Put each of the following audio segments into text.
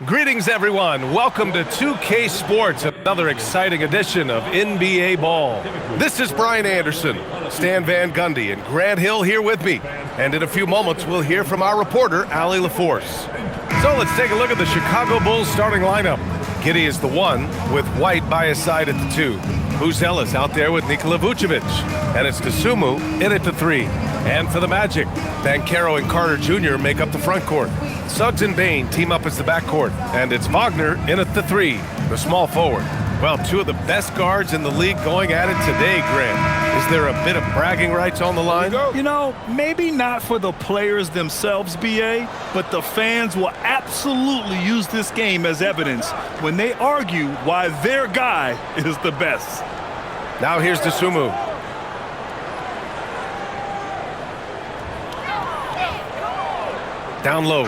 Greetings, everyone. Welcome to 2K Sports, another exciting edition of NBA Ball. This is Brian Anderson, Stan Van Gundy, and Grant Hill here with me. And in a few moments, we'll hear from our reporter, Allie LaForce. So let's take a look at the Chicago Bulls starting lineup. Giddey is the 1, with White by his side at the 2. Buzelis out there with Nikola Vucevic. And it's Dosunmu in at the 3. And for the Magic, Banchero and Carter Jr. make up the front court. Suggs and Bane team up as the backcourt, and it's Wagner in at the 3, the small forward. Well, two of the best guards in the league going at it today, Grant. Is there a bit of bragging rights on the line? You know, maybe not for the players themselves, BA, but the fans will absolutely use this game as evidence when they argue why their guy is the best. Now here's Dosunmu. Down low.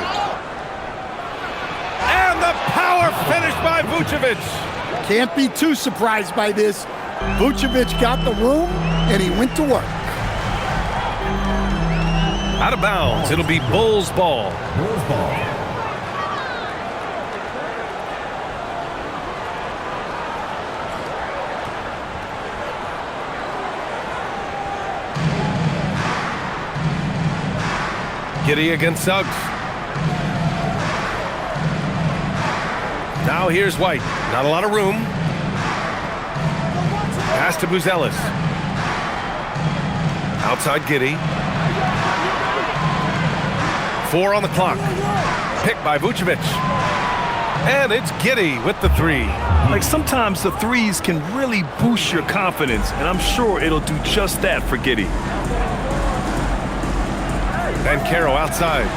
And the power finish by Vucevic. Can't be too surprised by this. Vucevic got the room, and he went to work. Out of bounds. It'll be Bulls ball. Bulls ball. Giddey against Suggs. Now here's White. Not a lot of room. Pass to Buzelis. Outside Giddey. 4 on the clock. Picked by Vucevic. And it's Giddey with the 3. Like, sometimes the threes can really boost your confidence, and I'm sure it'll do just that for Giddey. Banchero outside.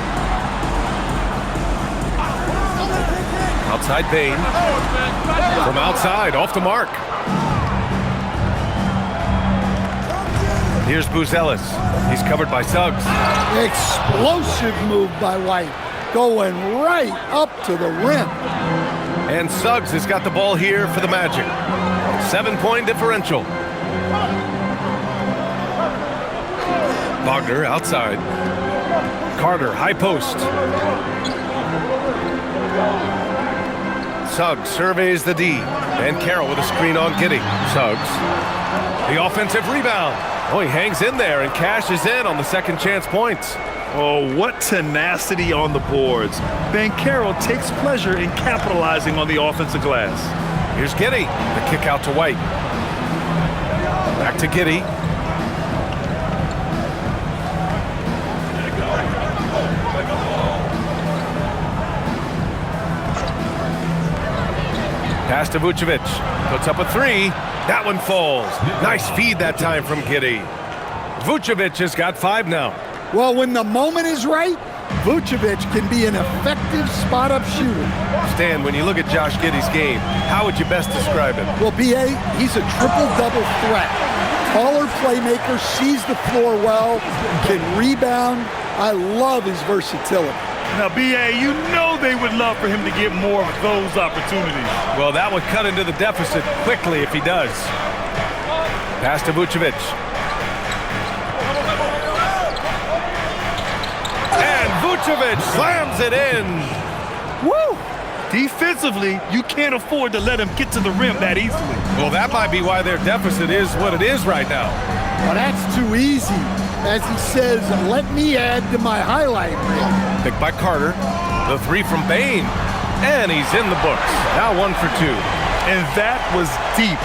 Outside Bane. From outside, off the mark. Here's Buzelis. He's covered by Suggs. Explosive move by White, going right up to the rim. And Suggs has got the ball here for the Magic. 7-point differential. Wagner outside. Carter, high post. Suggs surveys the D. Banchero with a screen on Giddey. Suggs. The offensive rebound. Oh, he hangs in there and cashes in on the second chance points. Oh, what tenacity on the boards. Banchero takes pleasure in capitalizing on the offensive glass. Here's Giddey. The kick out to White. Back to Giddey. Pass to Vucevic. Puts up a 3. That one falls. Nice feed that time from Giddey. Vucevic has got 5 now. Well, when the moment is right, Vucevic can be an effective spot-up shooter. Stan, when you look at Josh Giddey's game, how would you best describe it? Well, BA, he's a triple-double threat. Taller playmaker, sees the floor well, can rebound. I love his versatility. Now, BA, you know they would love for him to get more of those opportunities. Well, that would cut into the deficit quickly if he does. Pass to Vucevic. And Vucevic slams it in. Woo! Defensively, you can't afford to let him get to the rim that easily. Well, that might be why their deficit is what it is right now. Well, that's too easy. As he says, let me add to my highlight reel. Picked by Carter. The 3 from Bane. And he's in the books. Now 1 for 2. And that was deep.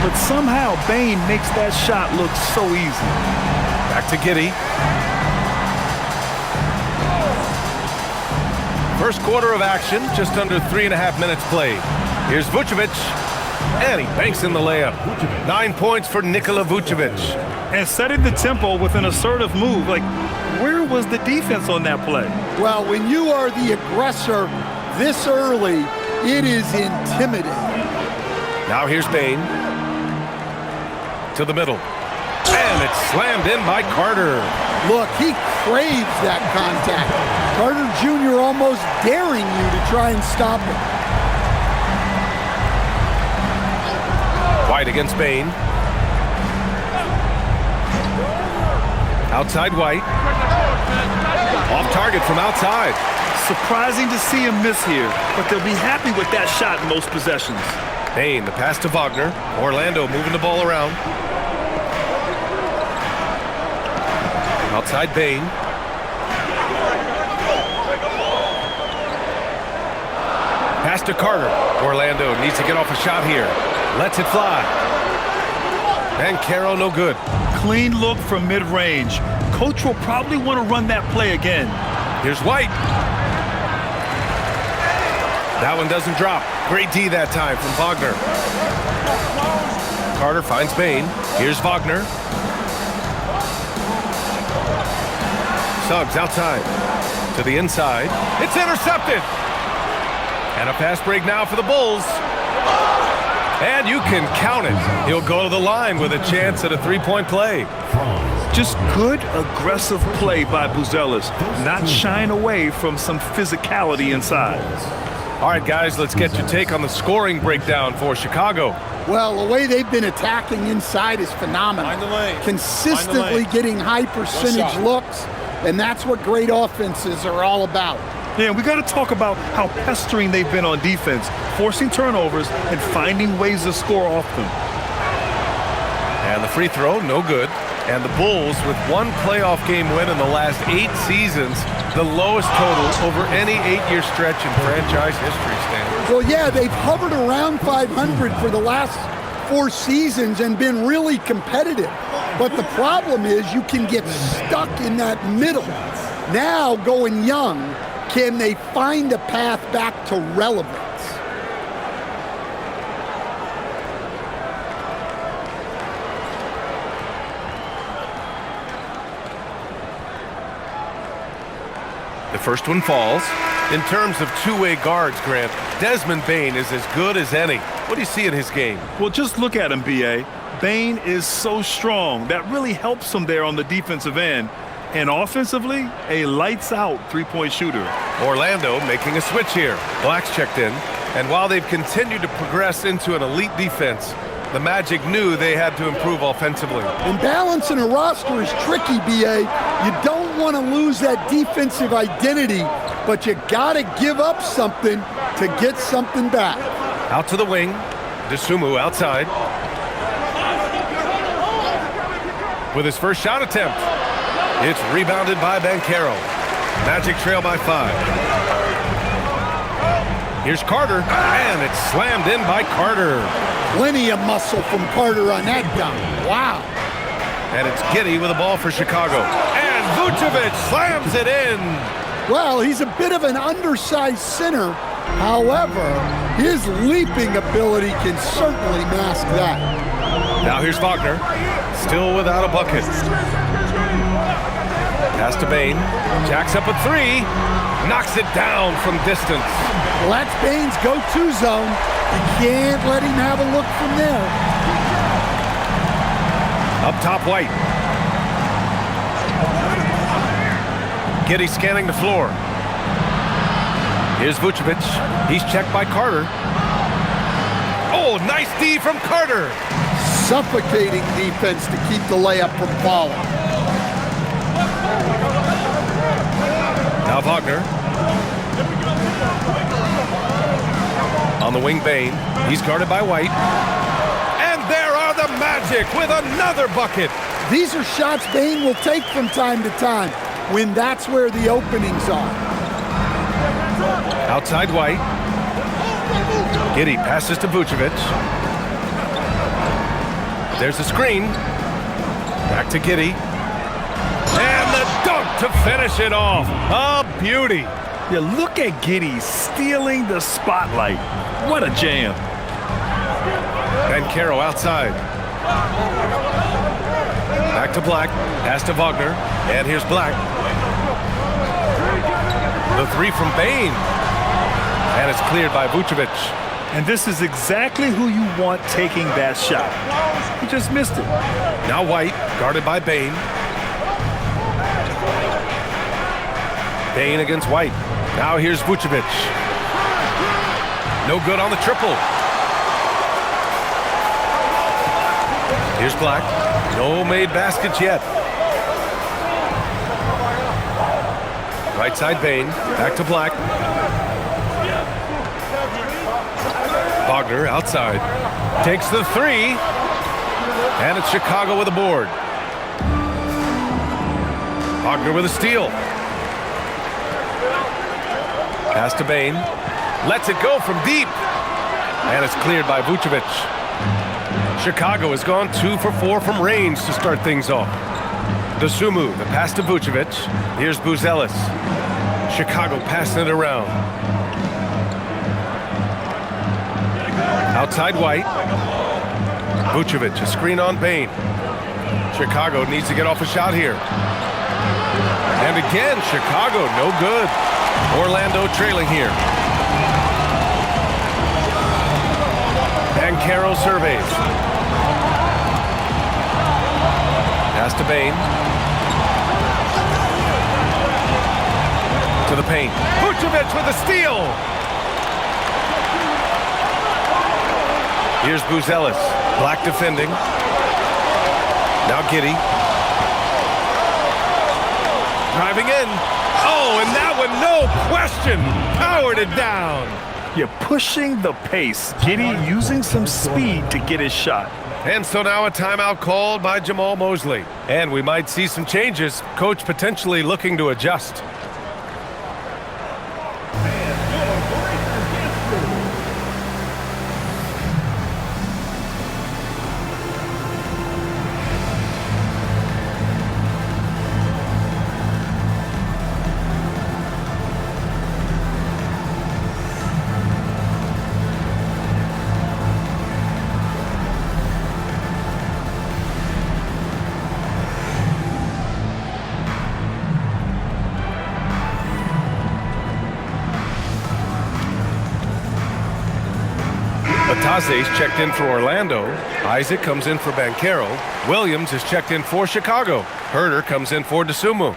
But somehow Bane makes that shot look so easy. Back to Giddey. First quarter of action, just under 3.5 minutes played. Here's Vucevic. And he banks in the layup. 9 points for Nikola Vucevic. And setting the tempo with an assertive move. Like, where was the defense on that play? Well, when you are the aggressor this early, it is intimidating. Now here's Bane. To the middle. And it's slammed in by Carter. Look, he craves that contact. Carter Jr. almost daring you to try and stop him. White against Bane. Outside White. Off target from outside. surprising to see him miss here, but they'll be happy with that shot in most possessions. Bane, the pass to Wagner. Orlando moving the ball around. Outside Bane. Pass to Carter. Orlando needs to get off a shot here. Lets it fly. Banchero, no good. Clean look from mid-range. Coach will probably want to run that play again. Here's White. That one doesn't drop. Great D that time from Wagner. Carter finds Bane. Here's Wagner. Suggs outside. To the inside. It's intercepted. And a fast break now for the Bulls. And you can count it. He'll go to the line with a chance at a three-point play. Just good, aggressive play by Buzelis, not shying away from some physicality inside. All right, guys, let's get your take on the scoring breakdown for Chicago. Well, the way they've been attacking inside is phenomenal. Consistently getting high percentage looks, and that's what great offenses are all about. Yeah, we got to talk about how pestering they've been on defense, forcing turnovers and finding ways to score off them. And the free throw, no good. And the Bulls, with one playoff game win in the last 8 seasons, the lowest total over any 8-year stretch in franchise history, Stan. Well, yeah, they've hovered around 500 for the last 4 seasons and been really competitive. But the problem is you can get stuck in that middle. Now, going young, can they find a path back to relevance? The first one falls. In terms of two-way guards, Grant, Desmond Bane is as good as any. What do you see in his game? Well, just look at him, B.A. Bane is so strong. That really helps him there on the defensive end. And offensively, a lights-out three-point shooter. Orlando making a switch here. Black's checked in. And while they've continued to progress into an elite defense, the Magic knew they had to improve offensively. And balancing a roster is tricky, B.A. You don't want to lose that defensive identity, but you got to give up something to get something back. Out to the wing. Dosunmu outside. With his first shot attempt. It's rebounded by Banchero. Magic trail by 5. Here's Carter, and it's slammed in by Carter. Plenty of muscle from Carter on that dunk. Wow. And it's Giddey with the ball for Chicago. And Vucevic slams it in. Well, he's a bit of an undersized center. However, his leaping ability can certainly mask that. Now here's Wagner, still without a bucket. Pass to Bane, jacks up a 3, knocks it down from distance. Well, that's Bane's go-to zone. You can't let him have a look from there. Up top, White. Giddey scanning the floor. Here's Vucevic. He's checked by Carter. Oh, nice D from Carter. Suffocating defense to keep the layup from falling. Now Wagner. On the wing, Bane. He's guarded by White. And there are the Magic with another bucket. These are shots Bane will take from time to time when that's where the openings are. Outside White. Giddey passes to Vucevic. There's a screen. Back to Giddey. And the dunk to finish it off. A beauty. Yeah, look at Giddey stealing the spotlight. What a jam. Banchero outside. Back to Black. Pass to Wagner. And here's Black. The 3 from Bane. And it's cleared by Vucevic. And this is exactly who you want taking that shot. He just missed it. Now White, guarded by Bane. Bane against White. Now here's Vucevic. No good on the triple. Here's Black. No made baskets yet. Right side Bane, back to Black. Wagner outside. Takes the three. And it's Chicago with a board. Wagner with a steal. Pass to Bane. Lets it go from deep. And it's cleared by Vucevic. Chicago has gone 2 for 4 from range to start things off. Dosunmu, the pass to Vucevic. Here's Buzelis. Chicago passing it around. Outside White. Vucevic, a screen on Bane. Chicago needs to get off a shot here. And again, Chicago, no good. Orlando trailing here. Banchero surveys. Pass to Bane. To the paint. Vucevic with a steal. Here's Buzelis. Black defending. Now Giddey. Driving in. Oh, and that one, no question. Powered it down. You're pushing the pace. Giddey using some speed to get his shot. And so now a timeout called by Jamal Mosley. And we might see some changes. Coach potentially looking to adjust. Batase's checked in for Orlando. Isaac comes in for Banchero. Williams is checked in for Chicago. Herter comes in for Dosunmu.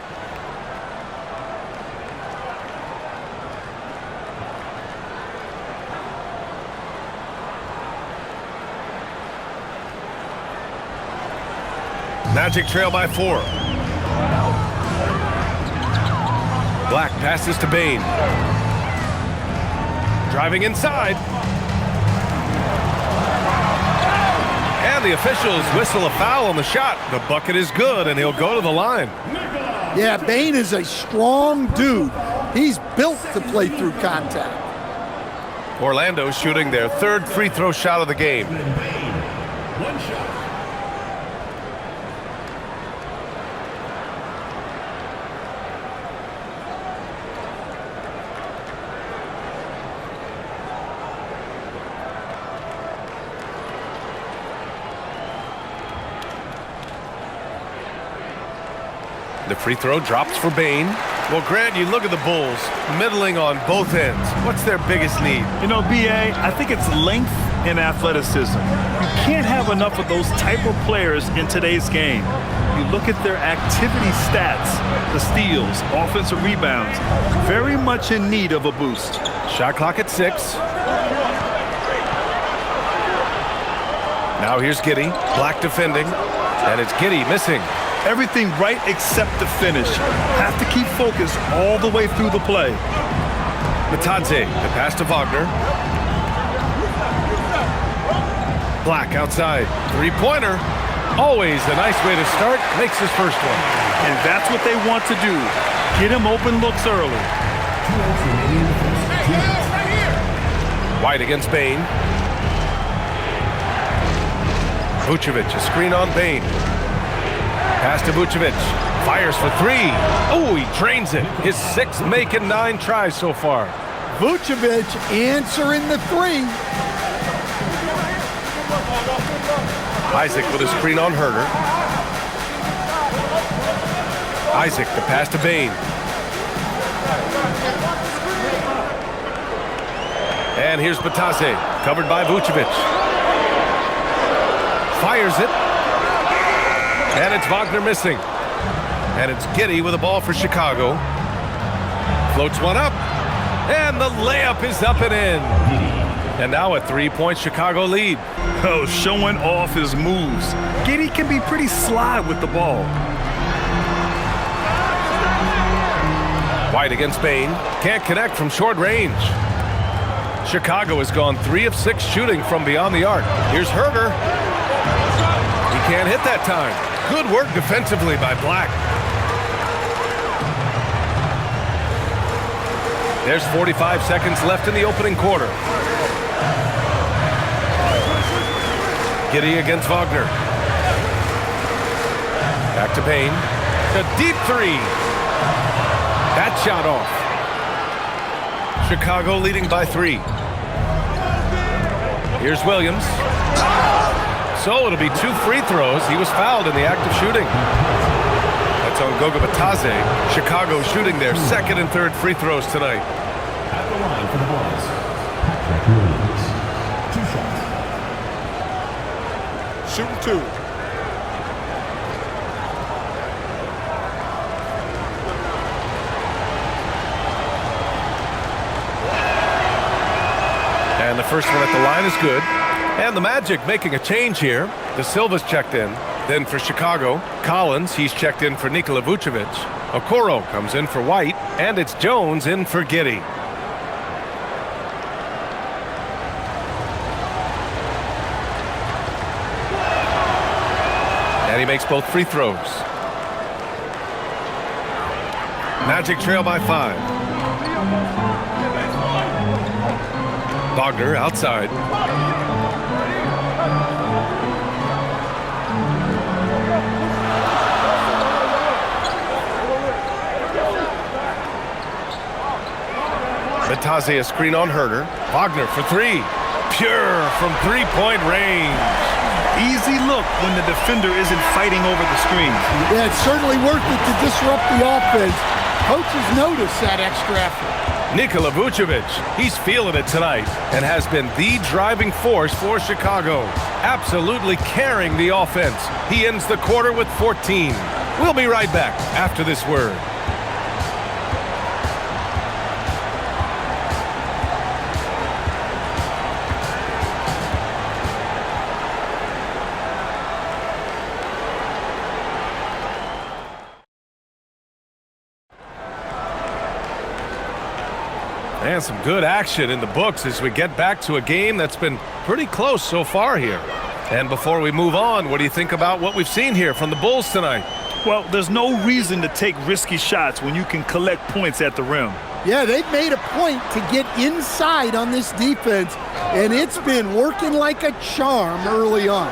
Magic trail by 4. Black passes to Bane. Driving inside. And the officials whistle a foul on the shot. The bucket is good, and he'll go to the line. Yeah, Bane is a strong dude. He's built to play through contact. Orlando shooting their 3rd free throw shot of the game. One shot. The free throw drops for Bane. Well, Grant, you look at the Bulls, middling on both ends. What's their biggest need? You know, B.A., I think it's length and athleticism. You can't have enough of those type of players in today's game. You look at their activity stats, the steals, offensive rebounds, very much in need of a boost. Shot clock at 6. Now here's Giddey. Black defending. And it's Giddey missing. Everything right except the finish. Have to keep focused all the way through the play. Matadze, the pass to Wagner. Black outside. Three-pointer. Always a nice way to start. Makes his first one. And that's what they want to do. Get him open looks early. White against Bane. Vucevic, a screen on Bane. Pass to Vucevic. Fires for 3. Oh, he drains it. His 6th make and 9 tries so far. Vucevic answering the 3. Isaac with a screen on Herter. Isaac, the pass to Bane. And here's Batase, covered by Vucevic. Fires it. And it's Wagner missing. And it's Giddey with the ball for Chicago. Floats one up. And the layup is up and in. And now a 3-point Chicago lead. Oh, showing off his moves. Giddey can be pretty sly with the ball. White against Bain. Can't connect from short range. Chicago has gone 3 of 6 shooting from beyond the arc. Here's Herter. He can't hit that time. Good work defensively by Black. There's 45 seconds left in the opening quarter. Giddey against Wagner. Back to Payne. A deep three. That shot off. Chicago leading by 3. Here's Williams. So it'll be 2 free throws. He was fouled in the act of shooting. That's on Goga Batadze. Chicago shooting their 2nd and 3rd free throws tonight. At the line for the Bulls, Patrick Williams. 2 shots. Shooting 2. And the first one at the line is good. And the Magic making a change here. De Silva's checked in. Then for Chicago, Collins, he's checked in for Nikola Vucevic. Okoro comes in for White. And it's Jones in for Giddey. And he makes both free throws. Magic trail by 5. Wagner outside. Batadze a screen on Herter. Wagner for 3. Pure from 3-point range. Easy look when the defender isn't fighting over the screen. Yeah, it's certainly worth it to disrupt the offense. Coaches notice that extra effort. Nikola Vucevic, he's feeling it tonight and has been the driving force for Chicago. Absolutely carrying the offense. He ends the quarter with 14. We'll be right back after this word. And some good action in the books as we get back to a game that's been pretty close so far here. And before we move on, what do you think about what we've seen here from the Bulls tonight? Well, there's no reason to take risky shots when you can collect points at the rim. Yeah, they've made a point to get inside on this defense, and it's been working like a charm early on.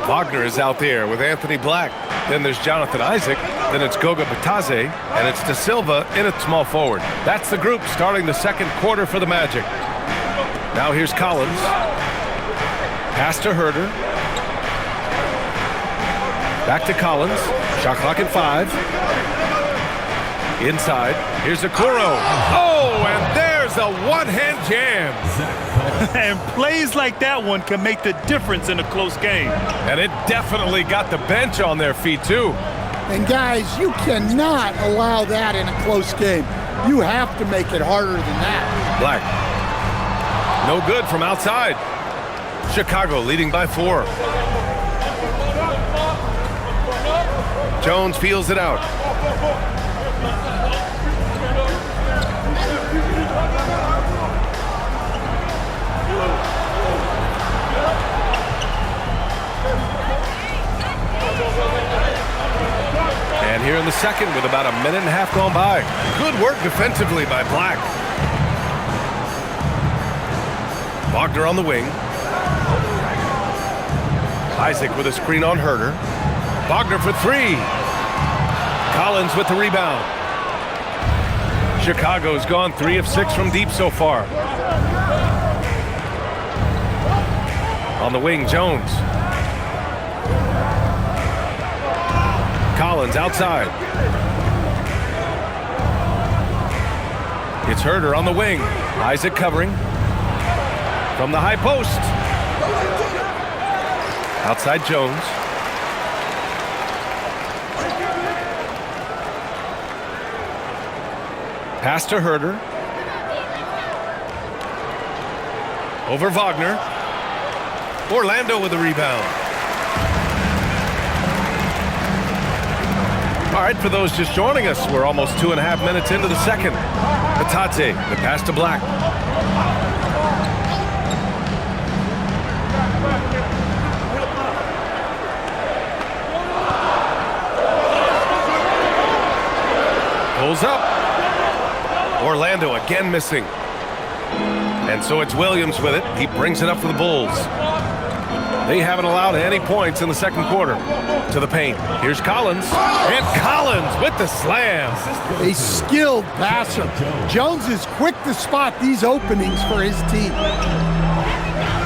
Wagner is out there with Anthony Black. Then there's Jonathan Isaac. Then it's Goga Batadze. And it's De Silva in at small forward. That's the group starting the 2nd quarter for the Magic. Now here's Collins. Pass to Herter. Back to Collins. Shot clock at 5. Inside. Here's Okoro. Oh, and there's a one-hand jam. And plays like that one can make the difference in a close game. And it definitely got the bench on their feet, too. And guys, you cannot allow that in a close game. You have to make it harder than that. Black. No good from outside. Chicago leading by 4. Jones feels it out. And here in the 2nd with about a minute and a half gone by. Good work defensively by Black. Wagner on the wing. Isaac with a screen on Herter. Wagner for 3. Collins with the rebound. Chicago's gone 3 of 6 from deep so far. On the wing, Jones. Collins outside. It's Herter on the wing. Isaac covering. From the high post. Outside Jones. Pass to Herter. Over Wagner. Orlando with the rebound. All right, for those just joining us, we're almost 2.5 minutes into the second. Batadze, the pass to Black. Pulls up. Orlando again missing. And so it's Williams with it. He brings it up for the Bulls. They haven't allowed any points in the second quarter. To the paint. Here's Collins. And Collins with the slam. A skilled passer. Jones is quick to spot these openings for his team.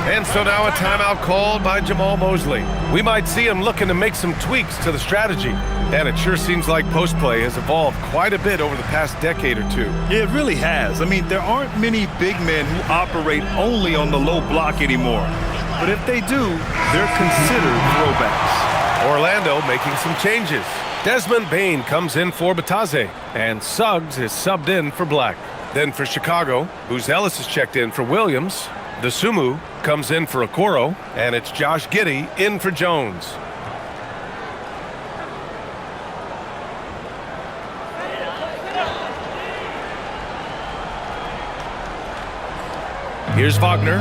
And so now a timeout called by Jamal Mosley. We might see him looking to make some tweaks to the strategy. And it sure seems like post play has evolved quite a bit over the past decade or two. Yeah, it really has. I mean, there aren't many big men who operate only on the low block anymore. But if they do, they're considered throwbacks. Orlando making some changes. Desmond Bane comes in for Batadze, and Suggs is subbed in for Black. Then for Chicago, Ellis is checked in for Williams. Dosunmu comes in for Okoro, and it's Josh Giddey in for Jones. Here's Wagner.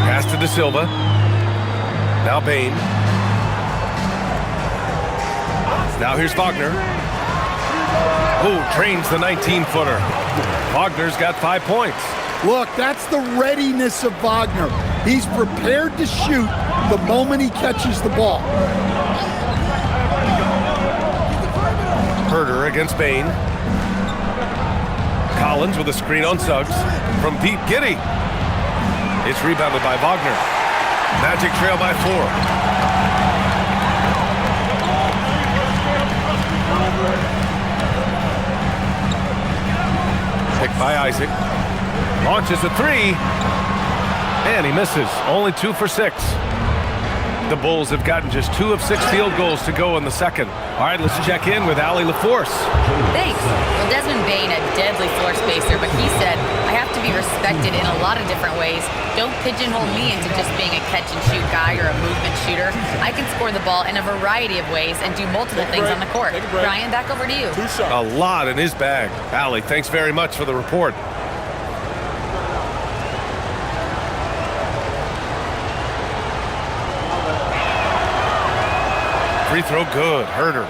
Pass to De Silva. Now Bane. Now here's Wagner. Who trains the 19-footer. Wagner's got 5 points. Look, that's the readiness of Wagner. He's prepared to shoot the moment he catches the ball. Herter against Bane. Collins with a screen on Suggs. From deep, Giddey. It's rebounded by Wagner. Magic trail by 4. Picked by Isaac. Launches a 3. And he misses. Only 2 for 6. The Bulls have gotten just 2 of 6 field goals to go in the second. All right, let's check in with Allie LaForce. Thanks. Well, Desmond Bane, a deadly floor spacer, but he said, I have to be respected in a lot of different ways. Don't pigeonhole me into just being a catch-and-shoot guy or a movement shooter. I can score the ball in a variety of ways and do multiple things on the court. Brian, back over to you. A lot in his bag. Allie, thanks very much for the report. Free throw good. Herter.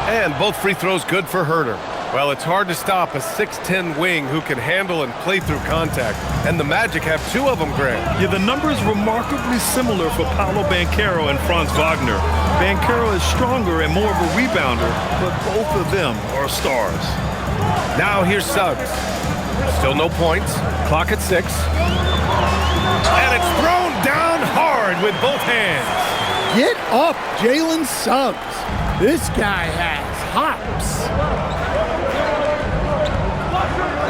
And both free throws good for Herter. Well, it's hard to stop a 6'10 wing who can handle and play through contact. And the Magic have 2 of them, Grant. Yeah, the numbers remarkably similar for Paolo Banchero and Franz Wagner. Banchero is stronger and more of a rebounder, but both of them are stars. Now here's Suggs. Still no points. Clock at 6. And it's thrown down hard with both hands. Get up, Jalen Suggs. This guy has hops.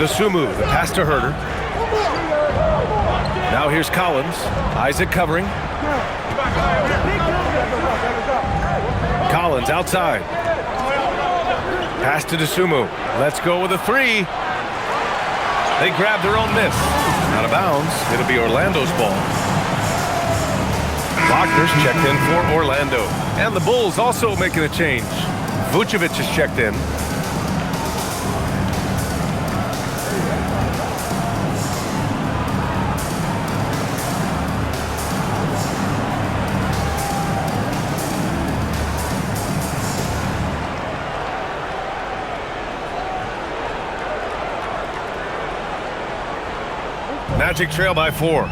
Dosunmu, the pass to Herter. Now here's Collins. Isaac covering. Collins outside. Pass to Dosunmu. Let's go with a 3. They grab their own miss. Out of bounds. It'll be Orlando's ball. Wagner's checked in for Orlando. And the Bulls also making a change. Vucevic is checked in. Magic trail by 4.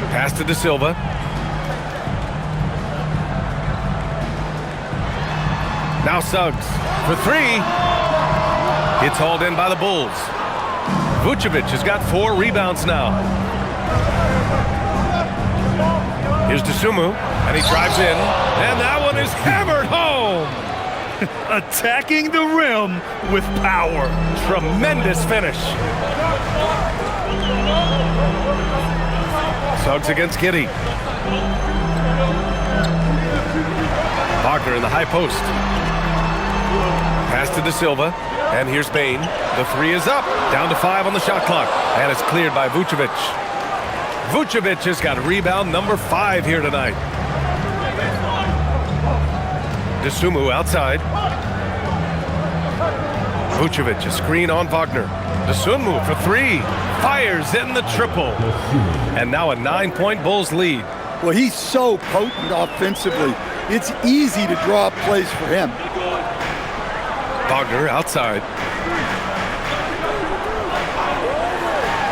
Pass to De Silva. Now Suggs for 3. It's hauled in by the Bulls. Vucevic has got 4 rebounds now. Here's Dosunmu, and he drives in, and that one is hammered home. Attacking the rim with power. Tremendous finish. Suggs against Giddey. Wagner in the high post. Pass to De Silva. And here's Bane. The three is up. Down to 5 on the shot clock. And it's cleared by Vucevic. Vucevic has got rebound number 5 here tonight. DeSumo outside. Vucevic, a screen on Wagner. DeSumo for 3. Fires in the triple. And now a 9-point Bulls lead. Well, he's so potent offensively. It's easy to draw up plays for him. Wagner outside.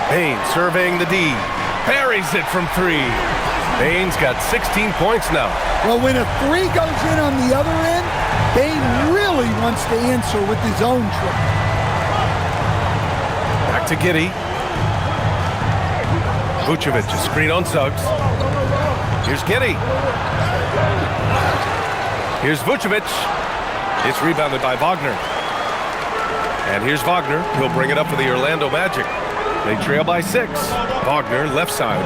Bane surveying the D. Buries it from 3. Bane's got 16 points now. Well, when a 3 goes in on the other end, Bane really wants to answer with his own triple. Back to Giddey. Vucevic, a screen on Suggs. Here's Giddey. Here's Vucevic. It's rebounded by Wagner. And here's Wagner. He'll bring it up for the Orlando Magic. They trail by 6. Wagner, left side.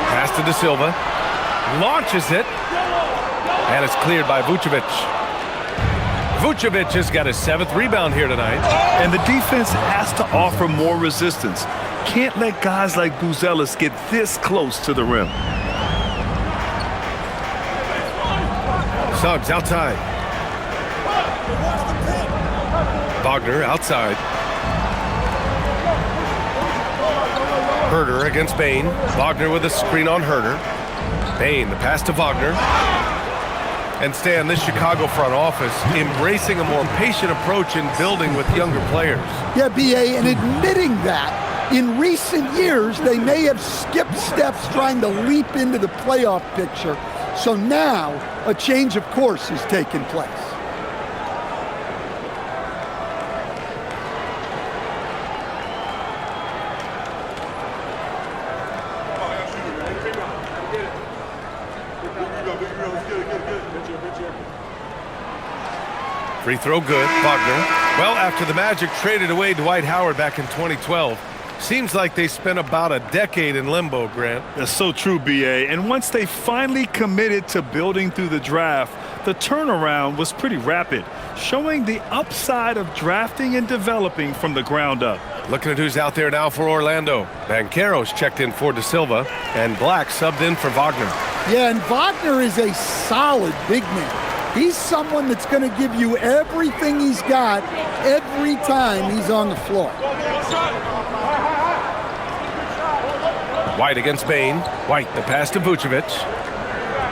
Pass to De Silva. Launches it. And it's cleared by Vucevic. Vucevic has got his 7th rebound here tonight. And the defense has to offer more resistance. Can't let guys like Buzelis get this close to the rim. Suggs outside. Wagner outside. Herter against Bane. Wagner with a screen on Herter. Bane, the pass to Wagner. And Stan, this Chicago front office embracing a more patient approach in building with younger players. Yeah, B.A., and admitting that in recent years they may have skipped steps trying to leap into the playoff picture. So now a change of course has taken place. Free throw good, Wagner. Well, after the Magic traded away Dwight Howard back in 2012, seems like they spent about a decade in limbo, Grant. That's so true, B.A. And once they finally committed to building through the draft, the turnaround was pretty rapid, showing the upside of drafting and developing from the ground up. Looking at who's out there now for Orlando. Banchero's checked in for De Silva, and Black subbed in for Wagner. Yeah, and Wagner is a solid big man. He's someone that's going to give you everything he's got every time he's on the floor. White against Bane. White, the pass to Vucevic.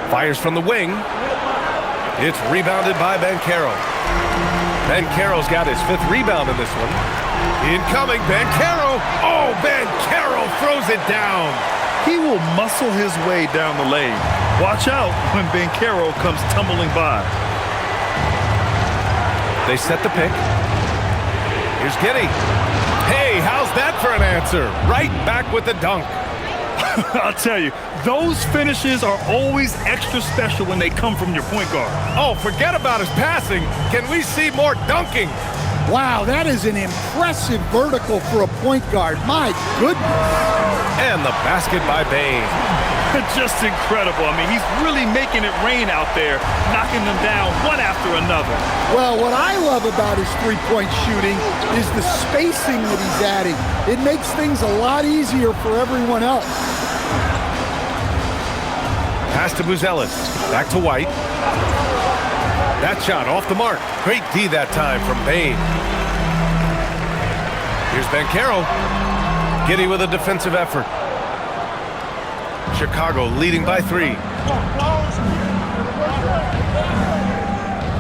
Fires from the wing. It's rebounded by Banchero. Banchero's got his 5th rebound in this one. Incoming, Banchero. Oh, Banchero throws it down. He will muscle his way down the lane. Watch out when Banchero comes tumbling by. They set the pick. Here's Giddey. Hey, how's that for an answer? Right back with the dunk. I'll tell you, those finishes are always extra special when they come from your point guard. Oh, forget about his passing. Can we see more dunking? Wow, that is an impressive vertical for a point guard. My goodness. And the basket by Bane. Just incredible. I mean, he's really making it rain out there, knocking them down one after another. Well, what I love about his three-point shooting is the spacing that he's adding. It makes things a lot easier for everyone else. Pass to Buzelis. Back to White. That shot off the mark. Great D that time from Bane. Here's Banchero. Giddey with a defensive effort. Chicago leading by 3.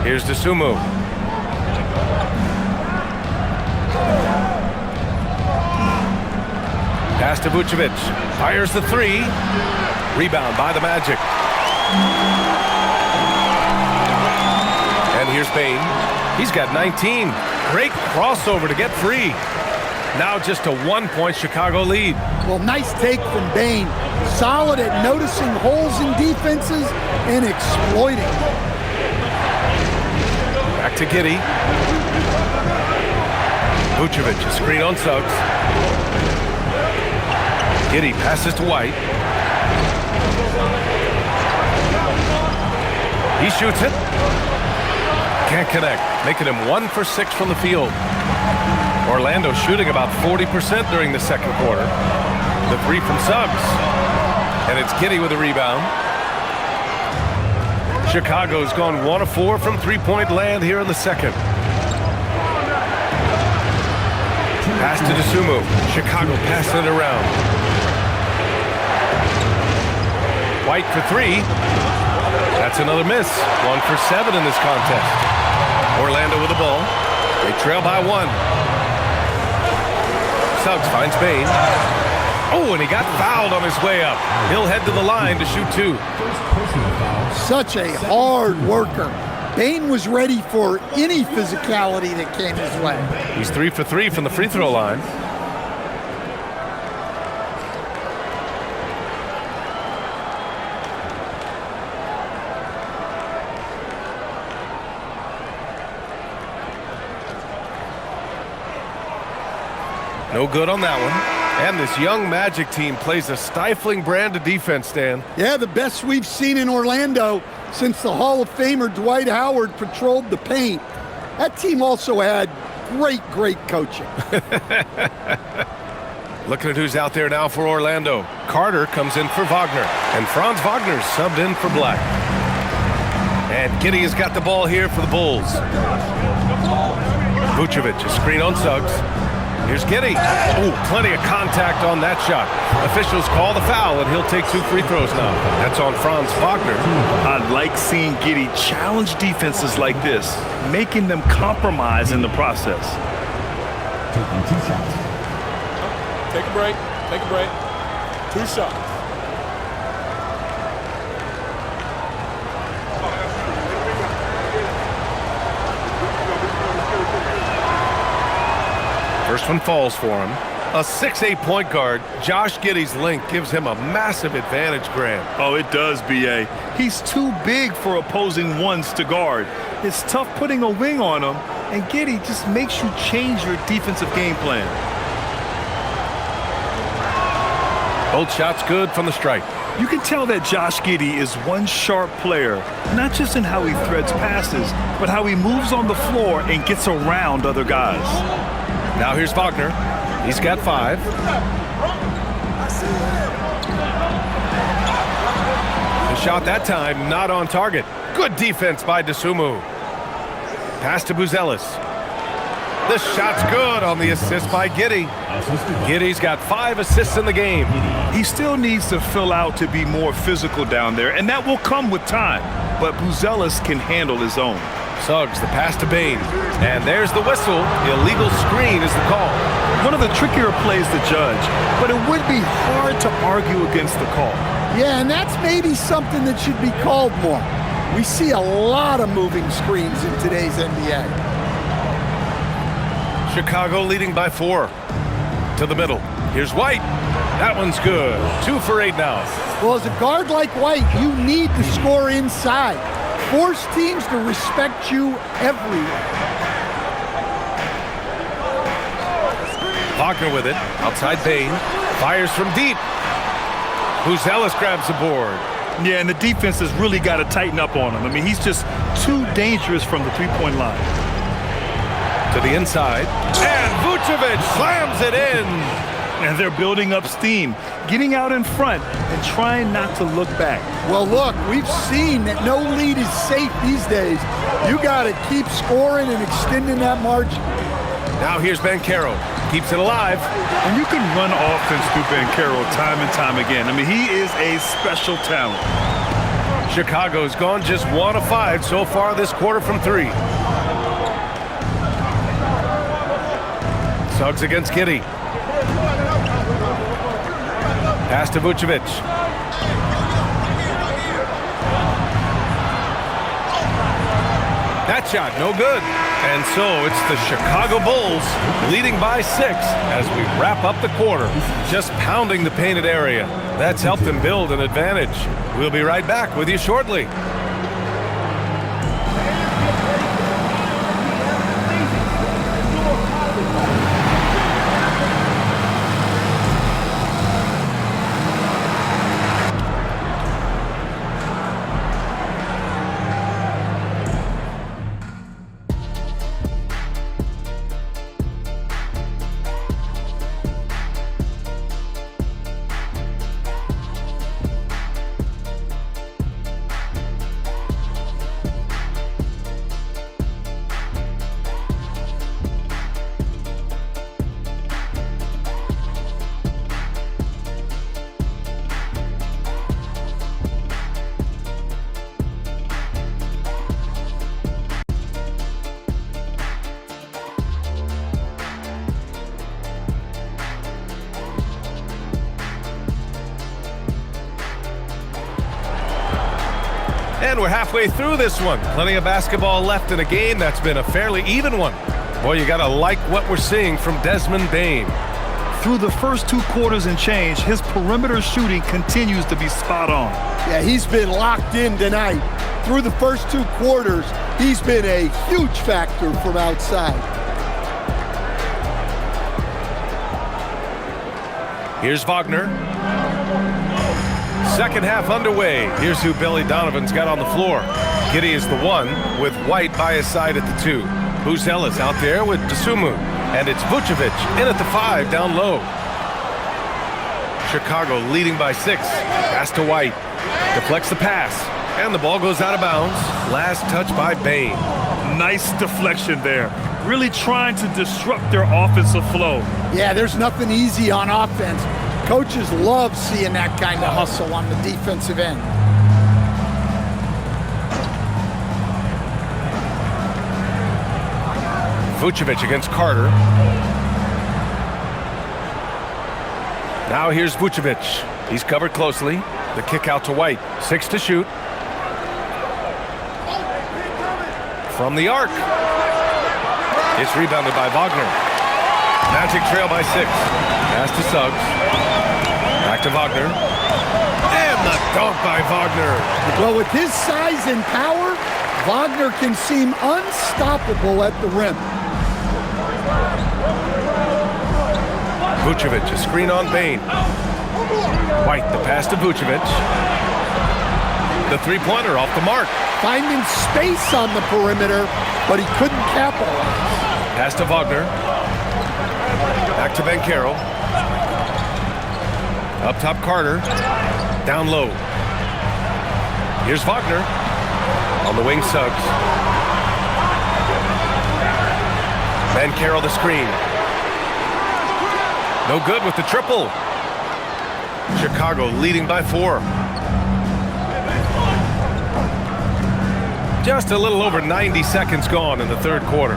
Here's DeSumo. Pass to Vucevic. Fires the 3. Rebound by the Magic. And here's Bane. He's got 19. Great crossover to get free. Now just a 1-point Chicago lead. Well, nice take from Bane. Solid at noticing holes in defenses and exploiting. Back to Giddey. Vucevic, a screen on Suggs. Giddey passes to White. He shoots it. Can't connect, making him 1 for 6 from the field. Orlando shooting about 40% during the second quarter. The 3 from Suggs. And it's Giddey with a rebound. Chicago's gone 1 of 4 from three-point land here in the second. Pass to Dosunmu. Chicago passing it around. White for 3. That's another miss. 1 for 7 in this contest. Orlando with the ball. They trail by 1. Suggs finds Bane. Oh, and he got fouled on his way up. He'll head to the line to shoot 2. Such a hard worker. Bane was ready for any physicality that came his way. He's 3 for 3 from the free throw line. No good on that one. And this young Magic team plays a stifling brand of defense, Dan. Yeah, the best we've seen in Orlando since the Hall of Famer Dwight Howard patrolled the paint. That team also had great coaching. Looking at who's out there now for Orlando. Carter comes in for Wagner. And Franz Wagner's subbed in for Black. And Giddey has got the ball here for the Bulls. Vucevic, a screen on Suggs. Here's Giddey. Oh, plenty of contact on that shot. Officials call the foul, and he'll take 2 free throws now. That's on Franz Wagner. I like seeing Giddey challenge defenses like this, making them compromise in the process. Taking 2 shots. Take a break. Take a break. 2 shots. First one falls for him. A 6'8" point guard, Josh Giddey's length gives him a massive advantage, Grant. Oh, it does, B.A. He's too big for opposing ones to guard. It's tough putting a wing on him, and Giddey just makes you change your defensive game plan. Both shots good from the stripe. You can tell that Josh Giddey is one sharp player, not just in how he threads passes, but how he moves on the floor and gets around other guys. Now here's Wagner. He's got 5. The shot that time not on target. Good defense by Dosunmu. Pass to Buzelis. The shot's good on the assist by Giddey. Giddey's got 5 assists in the game. He still needs to fill out to be more physical down there, and that will come with time. But Buzelis can handle his own. Suggs, the pass to Bane. And there's the whistle. Illegal screen is the call. One of the trickier plays to judge, but it would be hard to argue against the call. Yeah, and that's maybe something that should be called more. We see a lot of moving screens in today's NBA. Chicago leading by 4. To the middle. Here's White. That one's good. 2 for 8 now. Well, as a guard like White, you need to score inside. Force teams to respect you everywhere. Wagner with it. Outside Bane. Fires from deep. Buzelis grabs the board. Yeah, and the defense has really got to tighten up on him. I mean, he's just too dangerous from the three-point line. To the inside. And Vucevic slams it in. And they're building up steam, getting out in front and trying not to look back. Well, look, we've seen that no lead is safe these days. You got to keep scoring and extending that margin. Now here's Banchero. Keeps it alive. And you can run offense through Banchero time and time again. I mean, he is a special talent. Chicago's gone just 1 of 5 so far this quarter from 3. Suggs against Giddey. Pass to Vucevic. That shot, no good. And so it's the Chicago Bulls leading by 6 as we wrap up the quarter. Just pounding the painted area. That's helped them build an advantage. We'll be right back with you shortly. And we're halfway through this one. Plenty of basketball left in a game that's been a fairly even one. Boy, you gotta like what we're seeing from Desmond Bane. Through the first 2 quarters and change, his perimeter shooting continues to be spot on. Yeah, he's been locked in tonight. Through the first 2 quarters, he's been a huge factor from outside. Here's Wagner. Second half underway. Here's who Billy Donovan's got on the floor. Giddey is the 1 with White by his side at the 2. Buzelis out there with Dosunmu. And it's Vucevic in at the 5 down low. Chicago leading by 6. Pass to White. Deflects the pass. And the ball goes out of bounds. Last touch by Bane. Nice deflection there. Really trying to disrupt their offensive flow. Yeah, there's nothing easy on offense. Coaches love seeing that kind of hustle on the defensive end. Vucevic against Carter. Now here's Vucevic. He's covered closely. The kick out to White. 6 to shoot. From the arc. It's rebounded by Wagner. Magic trail by 6. Pass to Suggs. Back to Wagner. And the dunk by Wagner. Well, with his size and power, Wagner can seem unstoppable at the rim. Vucevic, a screen on Bane. White, the pass to Vucevic. The three-pointer off the mark. Finding space on the perimeter, but he couldn't capitalize. Pass to Wagner. Back to Banchero. Up top, Carter. Down low. Here's Wagner. On the wing, Suggs. Banchero the screen. No good with the triple. Chicago leading by 4. Just a little over 90 seconds gone in the third quarter.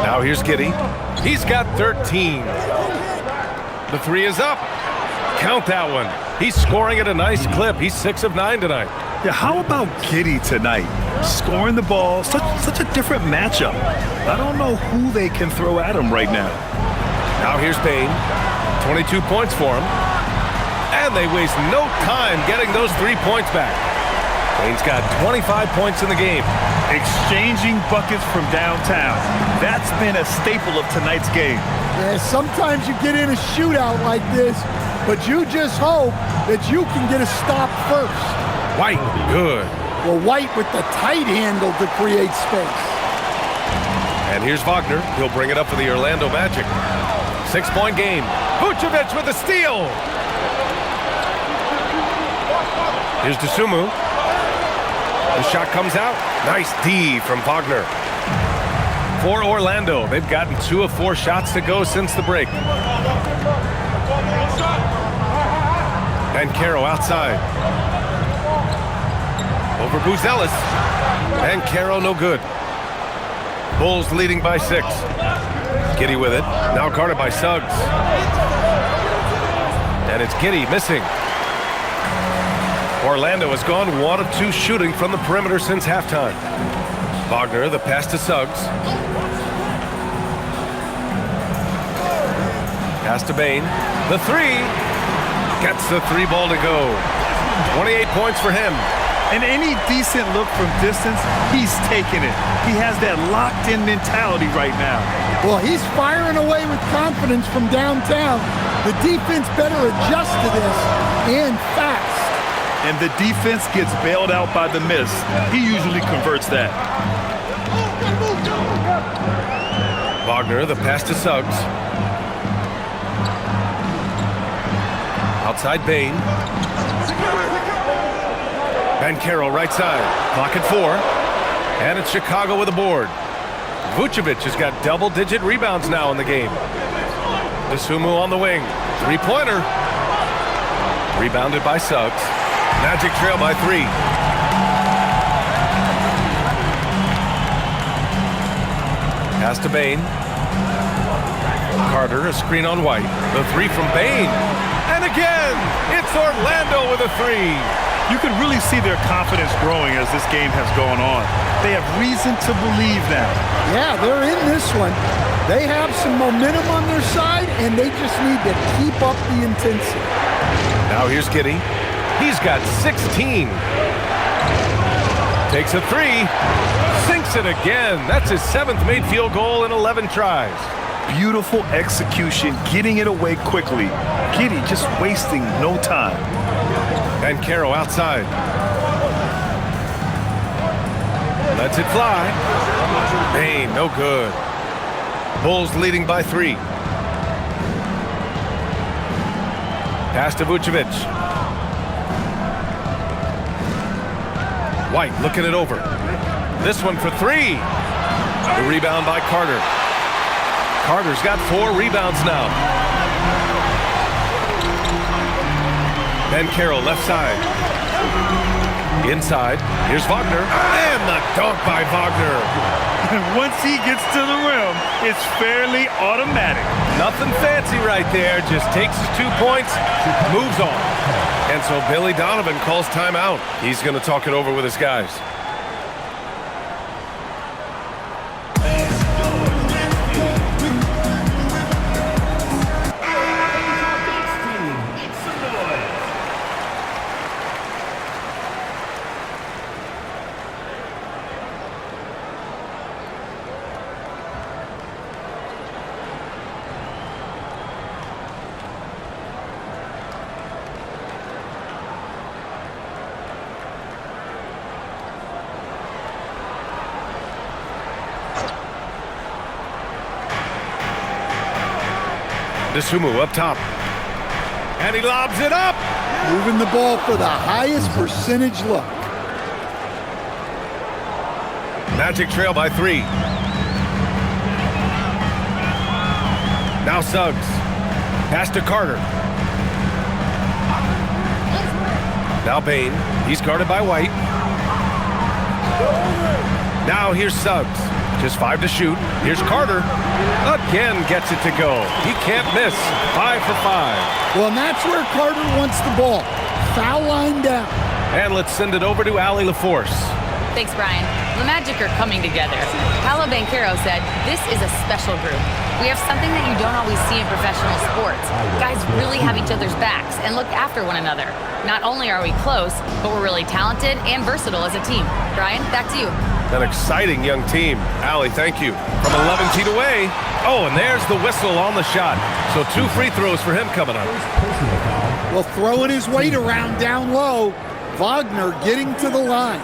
Now here's Giddey. He's got 13. The 3 is up. Count that one. He's scoring at a nice clip. He's 6 of 9 tonight. Yeah, how about Giddey tonight? Scoring the ball, such a different matchup. I don't know who they can throw at him right now. Now here's Bane. 22 points for him. And they waste no time getting those 3 points back. Bane's got 25 points in the game. Exchanging buckets from downtown. That's been a staple of tonight's game. Yeah, sometimes you get in a shootout like this, but you just hope that you can get a stop first. White, good. Well, White with the tight handle to create space. And here's Wagner. He'll bring it up for the Orlando Magic. 6-point game. Vucevic with the steal. Here's Dosunmu. The shot comes out. Nice D from Wagner. For Orlando, they've gotten 2 of 4 shots to go since the break. Banchero outside. Over Buzelis. Banchero no good. Bulls leading by 6. Giddey with it. Now guarded by Suggs. And it's Giddey missing. Orlando has gone 1 of 2 shooting from the perimeter since halftime. Wagner, the pass to Suggs. Pass to Bain. The 3. Gets the 3 ball to go. 28 points for him. And any decent look from distance, he's taking it. He has that locked-in mentality right now. Well, he's firing away with confidence from downtown. The defense better adjust to this, and fast. And the defense gets bailed out by the miss. He usually converts that. Wagner, the pass to Suggs. Outside Bain. Banchero right side. Clock at 4. And it's Chicago with a board. Vucevic has got double-digit rebounds now in the game. Dosunmu on the wing. 3-pointer. Rebounded by Suggs. Magic trail by 3. Pass to Bain. Carter, a screen on White. The 3 from Bain. And again, it's Orlando with a 3. You can really see their confidence growing as this game has gone on. They have reason to believe now. Yeah, they're in this one. They have some momentum on their side, and they just need to keep up the intensity. Now here's Giddey. He's got 16. Takes a 3. Sinks it again. That's his 7th made field goal in 11 tries. Beautiful execution, getting it away quickly. Giddey just wasting no time. Banchero outside. Lets it fly. Bain, no good. Bulls leading by 3. Pass to Vucevic. White looking it over. This one for 3. The rebound by Carter. Carter's got 4 rebounds now. Banchero left side. Inside. Here's Wagner. And the dunk by Wagner. Once he gets to the rim, it's fairly automatic. Nothing fancy right there. Just takes his 2 points, moves on. And so Billy Donovan calls timeout. He's going to talk it over with his guys. Dosunmu up top. And he lobs it up. Moving the ball for the highest percentage look. Magic trail by 3. Now Suggs. Pass to Carter. Now Bain. He's guarded by White. Now here's Suggs. Just 5 to shoot. Here's Carter. Again gets it to go. He can't miss. 5 for 5. Well, and that's where Carter wants the ball. Foul line down. And let's send it over to Allie LaForce. Thanks, Brian. The Magic are coming together. Paolo Banchero said, "This is a special group. We have something that you don't always see in professional sports. Guys really have each other's backs and look after one another. Not only are we close, but we're really talented and versatile as a team." Brian, back to you. An exciting young team. Allie, thank you. From 11 feet away. Oh, and there's the whistle on the shot. So 2 free throws for him coming up. Well, throwing his weight around down low. Wagner getting to the line.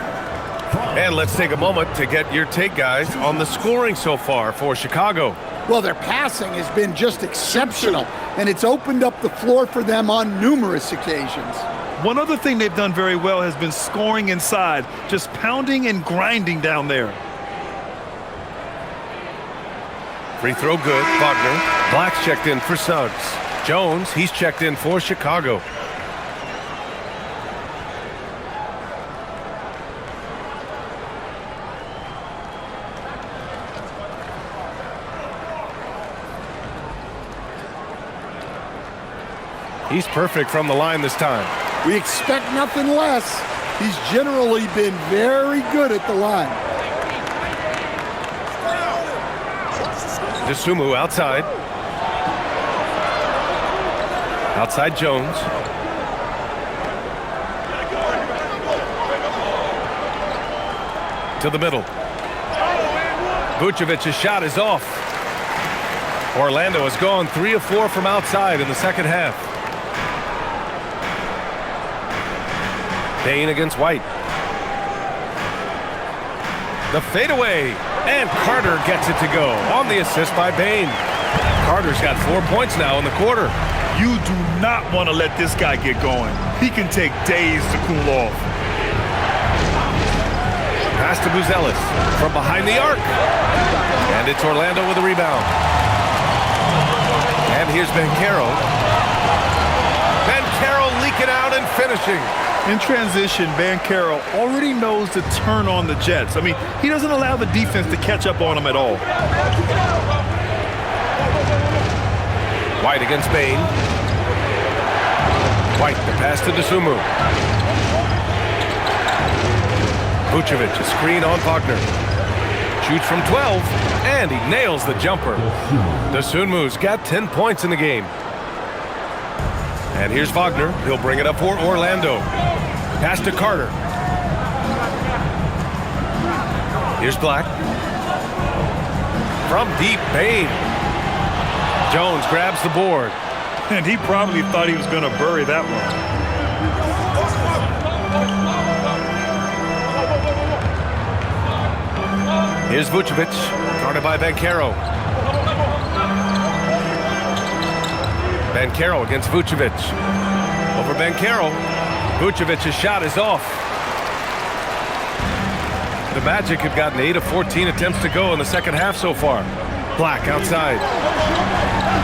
And let's take a moment to get your take, guys, on the scoring so far for Chicago. Well, their passing has been just exceptional, and it's opened up the floor for them on numerous occasions. One other thing they've done very well has been scoring inside, just pounding and grinding down there. Free throw good. Wagner. Black's checked in for Suggs. Jones, he's checked in for Chicago. He's perfect from the line this time. We expect nothing less. He's generally been very good at the line. Dosunmu outside. Outside Jones. To the middle. Vucevic's shot is off. Orlando has gone 3 of 4 from outside in the second half. Bane against White. The fadeaway. And Carter gets it to go on the assist by Bane. Carter's got 4 points now in the quarter. You do not want to let this guy get going. He can take days to cool off. Pass to Buzelis from behind the arc. And it's Orlando with a rebound. And here's Banchero. Banchero leaking out and finishing. In transition, Banchero already knows to turn on the Jets. I mean, he doesn't allow the defense to catch up on him at all. White against Bane. White, the pass to Dosunmu. Vucevic, a screen on Wagner. Shoots from 12, and he nails the jumper. Dosunmu's got 10 points in the game. And here's Wagner. He'll bring it up for Orlando. Pass to Carter. Here's Black. From deep, Bane. Jones grabs the board. And he probably thought he was going to bury that one. Here's Vucevic, guarded by Banchero. Banchero against Vucevic. Over Banchero. Vucevic's shot is off. The Magic have gotten 8 of 14 attempts to go in the second half so far. Black outside.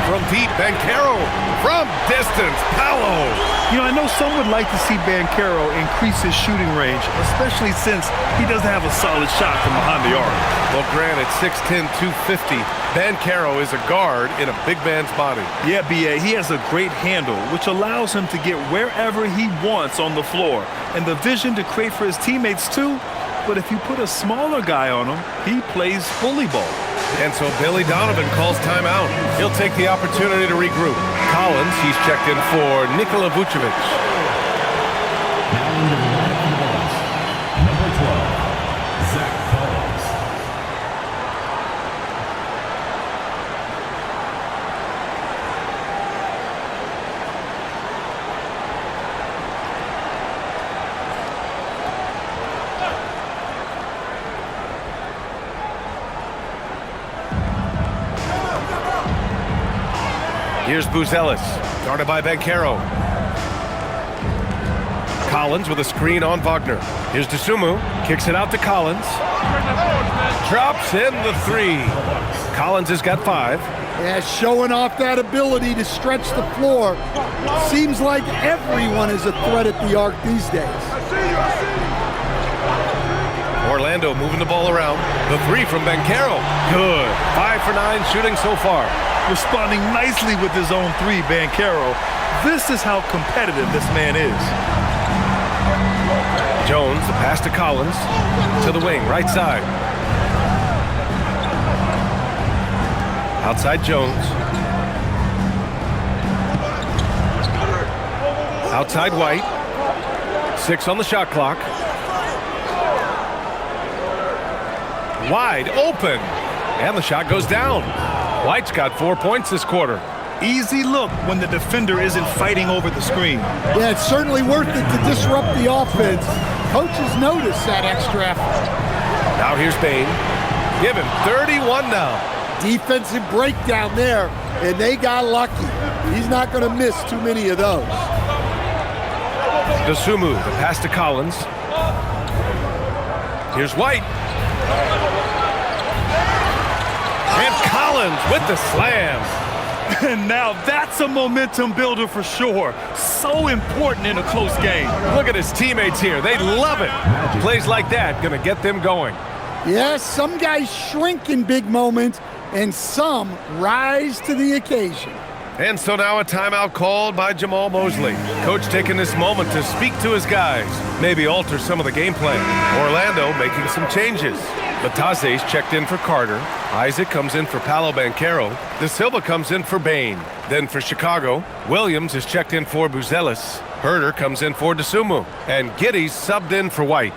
From deep, Banchero. From distance, Paolo. You know, I know some would like to see Banchero increase his shooting range, especially since he doesn't have a solid shot from behind the arc. Well, granted, 6'10", 250, Banchero is a guard in a big man's body. Yeah, B.A., he has a great handle, which allows him to get wherever he wants on the floor, and the vision to create for his teammates, too. But if you put a smaller guy on him, he plays bully ball. And so Billy Donovan calls timeout. He'll take the opportunity to regroup. Collins, he's checked in for Nikola Vucevic. Now into the lineup for the Bullets. Number 12, Zach Collins. Here's Buzelis, guarded by Banchero. Collins with a screen on Wagner. Here's Dosunmu, kicks it out to Collins. Drops in the 3. Collins has got 5. Yeah, showing off that ability to stretch the floor. Seems like everyone is a threat at the arc these days. Orlando moving the ball around. The 3 from Banchero. Good. 5 for 9 shooting so far. Responding nicely with his own 3, Banchero. This is how competitive this man is. Jones, the pass to Collins. To the wing, right side. Outside Jones. Outside White. 6 on the shot clock. Wide open. And the shot goes down. White's got 4 points this quarter. Easy look when the defender isn't fighting over the screen. Yeah, it's certainly worth it to disrupt the offense. Coaches notice that extra effort. Now here's Bane. Give him 31 now. Defensive breakdown there, and they got lucky. He's not going to miss too many of those. Dosunmu, the pass to Collins. Here's White. And Collins with the slam. And now that's a momentum builder for sure. So important in a close game. Look at his teammates here. They love it. Plays like that going to get them going. Yes, some guys shrink in big moments, and some rise to the occasion. And so now a timeout called by Jamal Mosley. Coach taking this moment to speak to his guys, maybe alter some of the game plan. Orlando making some changes. Bataze's checked in for Carter. Isaac comes in for Paolo Banchero. De Silva comes in for Bain. Then for Chicago, Williams is checked in for Buzelis. Herter comes in for DeSumo. And Giddey's subbed in for White.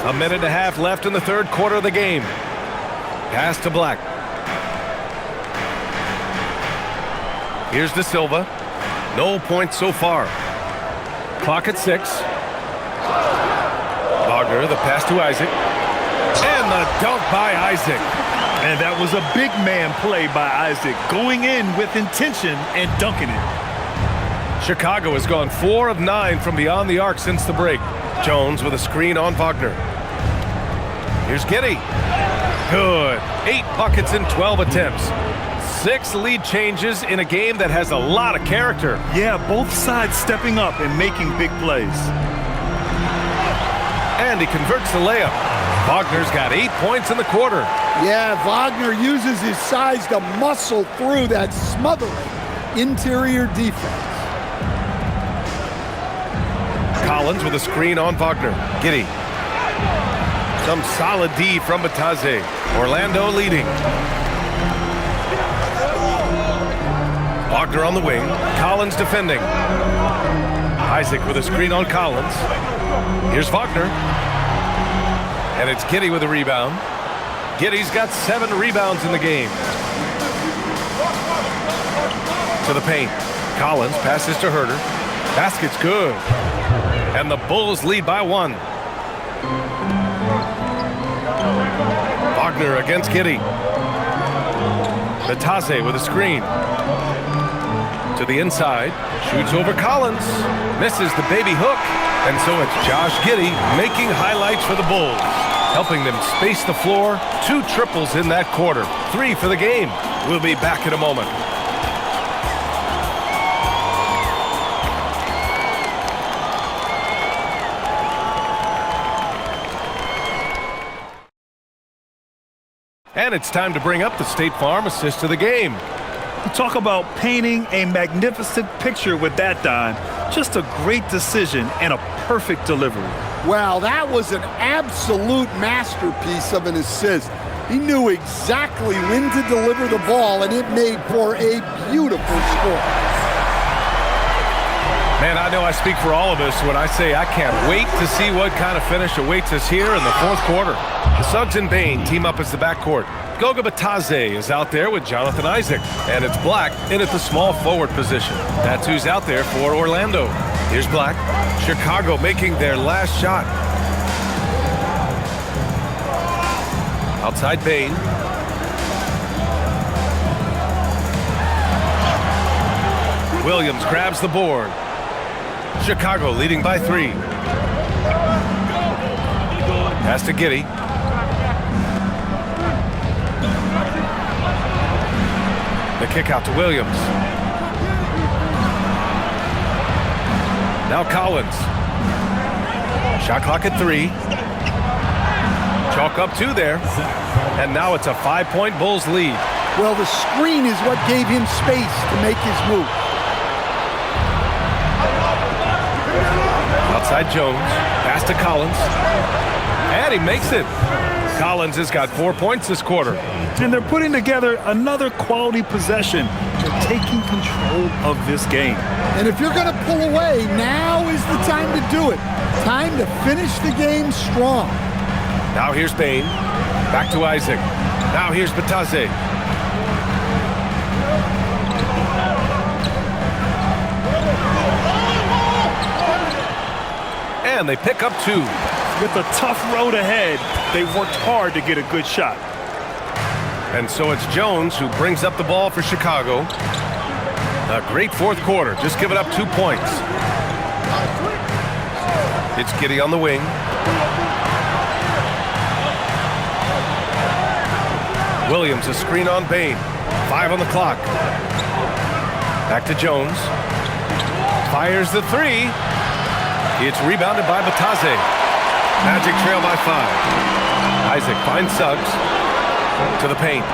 A minute and a half left in the third quarter of the game. Pass to Black. Here's De Silva. No points so far. Clock at 6. Wagner, the pass to Isaac. And the dunk by Isaac. And that was a big man play by Isaac, going in with intention and dunking it. Chicago has gone 4 of 9 from beyond the arc since the break. Jones with a screen on Wagner. Here's Giddey. Good. 8 buckets in 12 attempts. 6 lead changes in a game that has a lot of character. Yeah, both sides stepping up and making big plays. And he converts the layup. Wagner's got 8 points in the quarter. Yeah, Wagner uses his size to muscle through that smothering interior defense. Collins with a screen on Wagner. Giddey. Some solid D from Bataze. Orlando leading. Wagner on the wing. Collins defending. Isaac with a screen on Collins. Here's Wagner. And it's Giddey with a rebound. Giddey's got 7 rebounds in the game. To the paint. Collins passes to Herter. Basket's good. And the Bulls lead by 1. Wagner against Giddey. Bataze with a screen. To the inside. Shoots over Collins. Misses the baby hook. And so it's Josh Giddey making highlights for the Bulls, helping them space the floor. 2 triples in that quarter. 3 for the game. We'll be back in a moment. And it's time to bring up the State Farm assist of the game. You talk about painting a magnificent picture with that dime. Just a great decision and a perfect delivery. Well, that was an absolute masterpiece of an assist. He knew exactly when to deliver the ball, and it made for a beautiful score. Man, I know I speak for all of us when I say I can't wait to see what kind of finish awaits us here in the fourth quarter. The Suggs and Bain team up as the backcourt. Goga Bataze is out there with Jonathan Isaac, and it's Black in at the small forward position. That's who's out there for Orlando. Here's Black. Chicago making their last shot. Outside Bain. Williams grabs the board. Chicago leading by 3. Pass to Giddey. The kick out to Williams. Now Collins. Shot clock at 3. Chalk up 2 there. And now it's a 5-point Bulls lead. Well, the screen is what gave him space to make his move. Outside Jones. Pass to Collins. And he makes it. Collins has got 4 points this quarter. And they're putting together another quality possession. They're taking control of this game. And if you're going to pull away, now is the time to do it. Time to finish the game strong. Now here's Bain. Back to Isaac. Now here's Bataze. And they pick up 2. With a tough road ahead, they worked hard to get a good shot. And so it's Jones who brings up the ball for Chicago. A great fourth quarter, just giving up 2 points. It's Giddey on the wing. Williams a screen on Bain. 5 on the clock. Back to Jones. Fires the 3. It's rebounded by Bataze. Magic trail by 5. Isaac finds Suggs to the paint.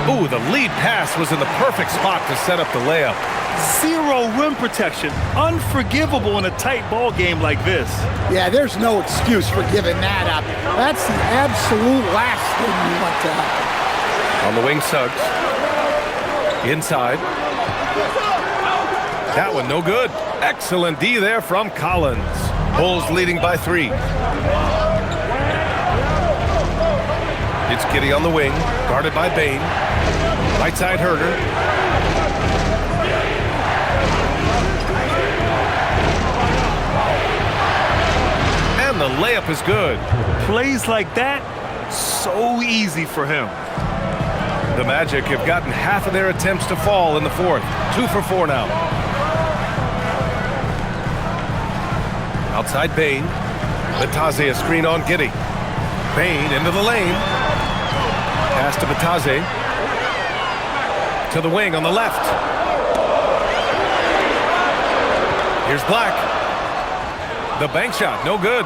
Ooh, the lead pass was in the perfect spot to set up the layup. Zero rim protection. Unforgivable in a tight ball game like this. Yeah, there's no excuse for giving that up. That's the absolute last thing you want to happen. On the wing, Suggs. Inside. That one no good. Excellent D there from Collins. Bulls leading by 3. It's Giddey on the wing, guarded by Bane. Right side Herder. And the layup is good. Plays like that, so easy for him. The Magic have gotten half of their attempts to fall in the 4th. 2 for 4 now. Outside Bane. Batase a screen on Giddey. Bane into the lane. Pass to Batase. To the wing on the left. Here's Black. The bank shot, no good.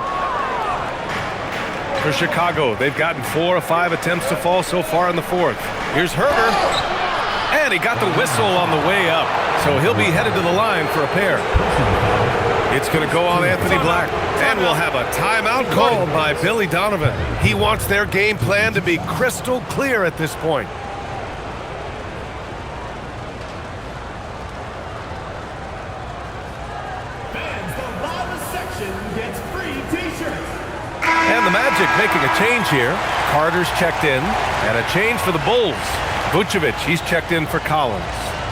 For Chicago, they've gotten 4 of 5 attempts to fall so far in the 4th. Here's Herder. And he got the whistle on the way up. So he'll be headed to the line for a pair. It's going to go on Anthony Black. And we'll have a timeout called by Billy Donovan. He wants their game plan to be crystal clear at this point. And the Magic making a change here. Carter's checked in. And a change for the Bulls. Vucevic, he's checked in for Collins.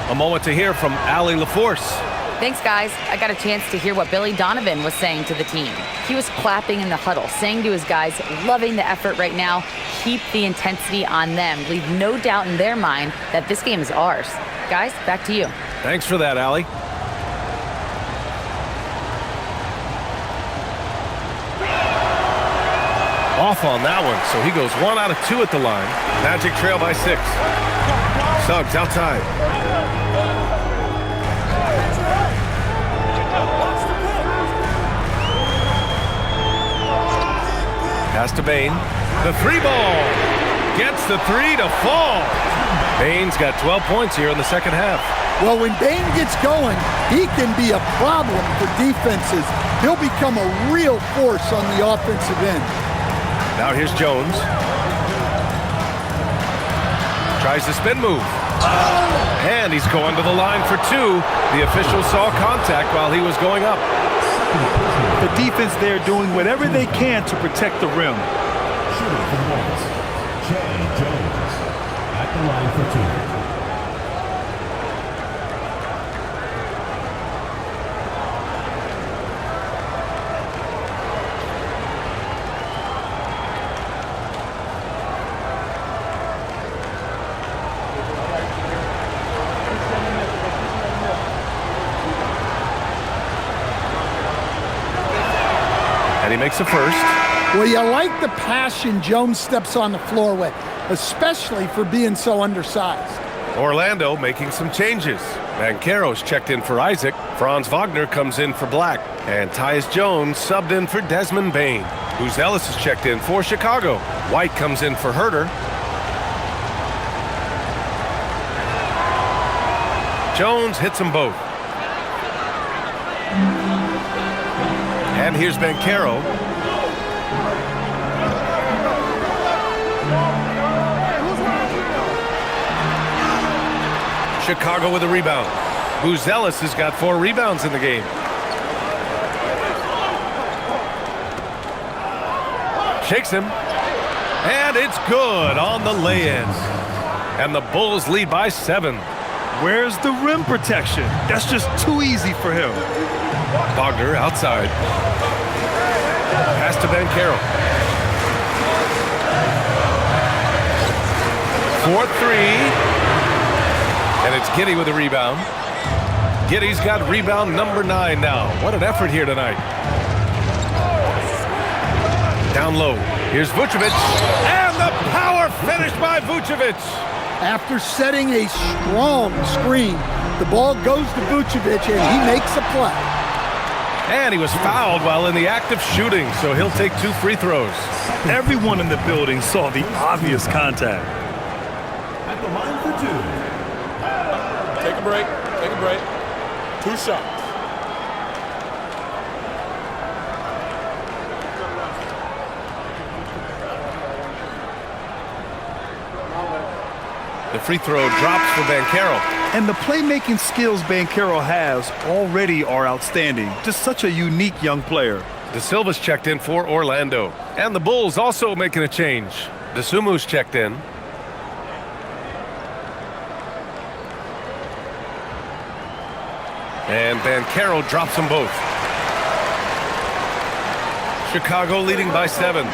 A moment to hear from Allie LaForce. Thanks, guys. I got a chance to hear what Billy Donovan was saying to the team. He was clapping in the huddle, saying to his guys, loving the effort right now. Keep the intensity on them. Leave no doubt in their mind that this game is ours. Guys, back to you. Thanks for that, Allie. Off on that one, so he goes 1 out of 2 at the line. Magic trail by 6. Suggs outside. Pass to Bane. The 3 ball. Gets the 3 to fall. Bane's got 12 points here in the second half. Well, when Bane gets going, he can be a problem for defenses. He'll become a real force on the offensive end. Now here's Jones. Tries the spin move. And he's going to the line for 2. The official saw contact while he was going up. The defense there doing whatever they can to protect the rim. Shooting for the Bulls, Jay Jones at the line for 2. He makes a first. Well, you like the passion Jones steps on the floor with, especially for being so undersized. Orlando making some changes. Banchero's checked in for Isaac. Franz Wagner comes in for Black. And Tyus Jones subbed in for Desmond Bane. Ellis is checked in for Chicago. White comes in for Herder. Jones hits them both. And here's Banchero. Chicago with a rebound. Ellis has got 4 rebounds in the game. Shakes him. And it's good on the lay-in. And the Bulls lead by 7. Where's the rim protection? That's just too easy for him. Wagner outside. Pass to Banchero. 4-3. And it's Giddey with a rebound. Giddey's got rebound number 9 now. What an effort here tonight. Down low. Here's Vucevic. And the power finish by Vucevic. After setting a strong screen, the ball goes to Vucevic and he makes a play. And he was fouled while in the act of shooting, so he'll take 2 free throws. Everyone in the building saw the obvious contact. At the line for 2. Take a break. Take a break. 2 shots. The free throw drops for Banchero. And the playmaking skills Banchero has already are outstanding. Just such a unique young player. De Silva's checked in for Orlando. And the Bulls also making a change. DeSumu's checked in. And Banchero drops them both. Chicago leading by 7.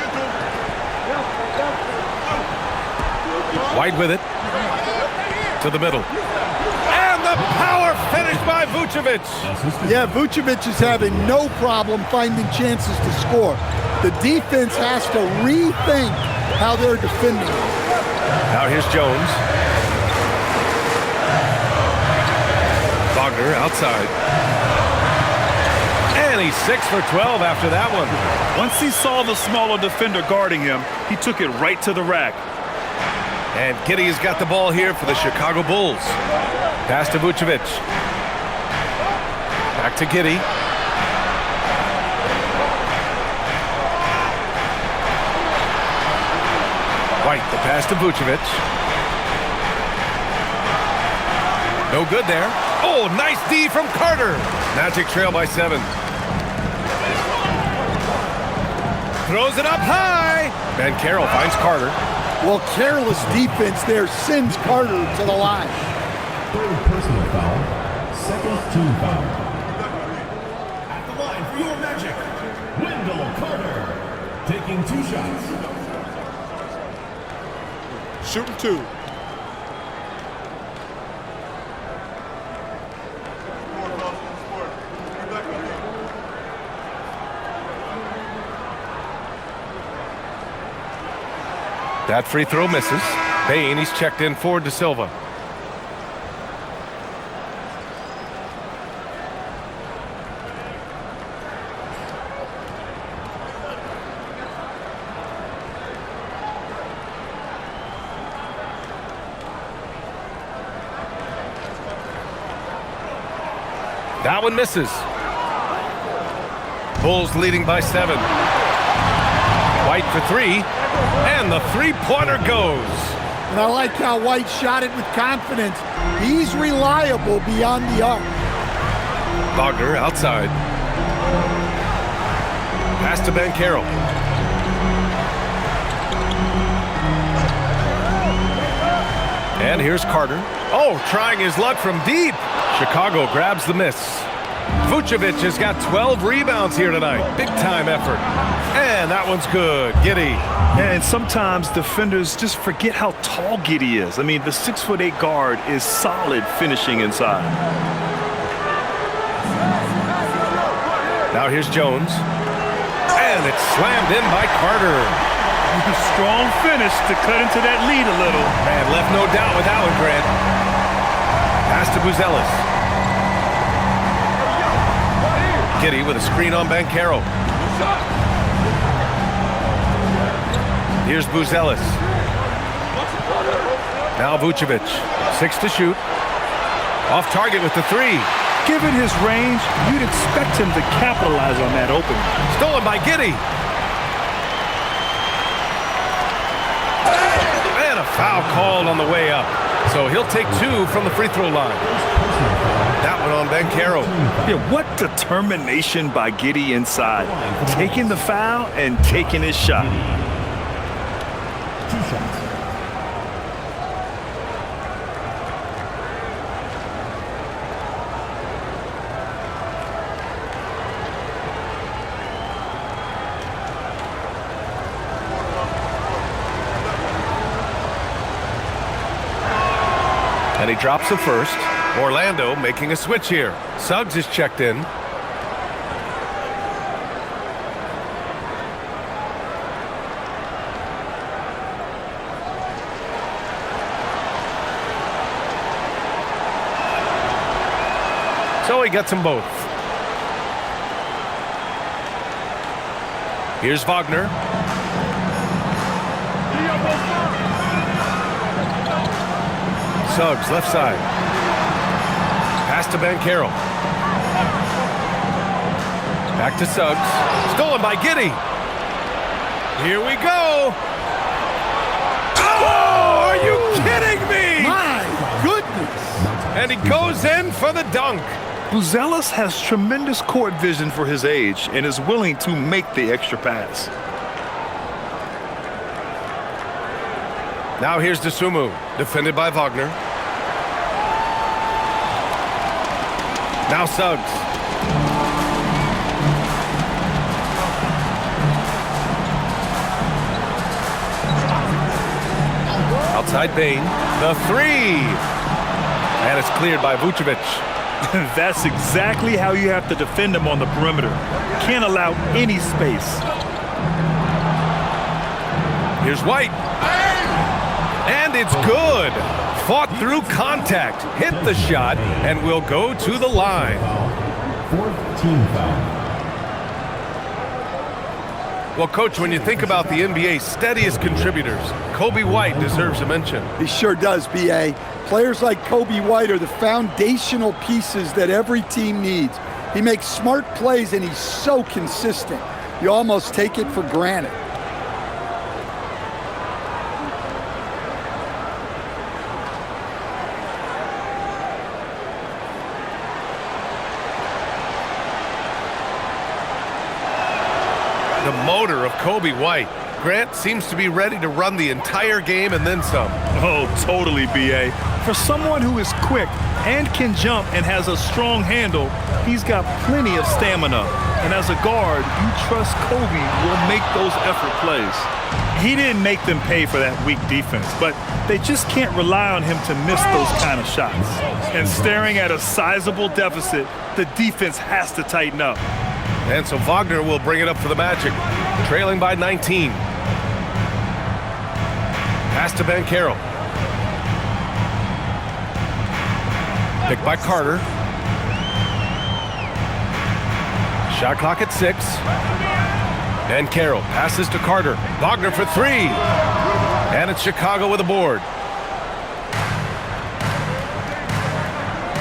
White with it. To the middle. And the power finish by Vucevic. Yeah, Vucevic is having no problem finding chances to score. The defense has to rethink how they're defending. Now here's Jones. Wagner outside. And he's 6 for 12 after that one. Once he saw the smaller defender guarding him, he took it right to the rack. And Giddey has got the ball here for the Chicago Bulls. Pass to Vucevic. Back to Giddey. White, the pass to Vucevic. No good there. Oh, nice D from Carter. Magic trail by 7. Throws it up high. Banchero finds Carter. Well, careless defense there sends Carter to the line. 3rd personal foul. 2nd team foul. At the line for your Magic, Wendell Carter. Taking 2 shots. Shooting 2. That free throw misses. Bain, he's checked in for De Silva. That one misses. Bulls leading by 7. White for 3. And the three-pointer goes. And I like how White shot it with confidence. He's reliable beyond the arc. Wagner outside. Pass to Banchero. And here's Carter. Oh, trying his luck from deep. Chicago grabs the miss. Vucevic has got 12 rebounds here tonight. Big-time effort. And that one's good. Giddey. And sometimes defenders just forget how tall Giddey is. I mean, the 6'8" guard is solid finishing inside. Now here's Jones. And it's slammed in by Carter. Strong finish to cut into that lead a little. And left no doubt with that one, Grant. Pass to Buzelis. Giddey with a screen on Banchero. Here's Buzelis. Now Vucevic. 6 to shoot. Off target with the 3. Given his range, you'd expect him to capitalize on that opening. Stolen by Giddey. And a foul called on the way up. So he'll take 2 from the free throw line. That one on Banchero. Yeah, what determination by Giddey inside. Taking the foul and taking his shot. 2 shots. And he drops the first. Orlando making a switch here. Suggs is checked in. So he gets them both. Here's Wagner. Suggs, left side. Pass to Banchero. Back to Suggs. Stolen by Giddey. Here we go. Oh, are you kidding me? My goodness. And he goes in for the dunk. Buzelis has tremendous court vision for his age and is willing to make the extra pass. Now here's DeSumo, defended by Wagner. Now Suggs. Outside Bane, the three. And it's cleared by Vucevic. That's exactly how you have to defend him on the perimeter. Can't allow any space. Here's White. And it's good. Fought through contact, hit the shot, and will go to the line. Fourth team foul. Well, Coach, when you think about the NBA's steadiest contributors, Kobe White deserves a mention. He sure does, B.A. Players like Kobe White are the foundational pieces that every team needs. He makes smart plays, and he's so consistent. You almost take it for granted. The motor of Kobe White. Grant seems to be ready to run the entire game and then some. Oh, totally, B.A. For someone who is quick and can jump and has a strong handle, he's got plenty of stamina. And as a guard, you trust Kobe will make those effort plays. He didn't make them pay for that weak defense, but they just can't rely on him to miss those kind of shots. And staring at a sizable deficit, the defense has to tighten up. And so Wagner will bring it up for the Magic, trailing by 19. Pass to Banchero. Picked by Carter. Shot clock at 6. Banchero passes to Carter. Wagner for 3. And it's Chicago with a board.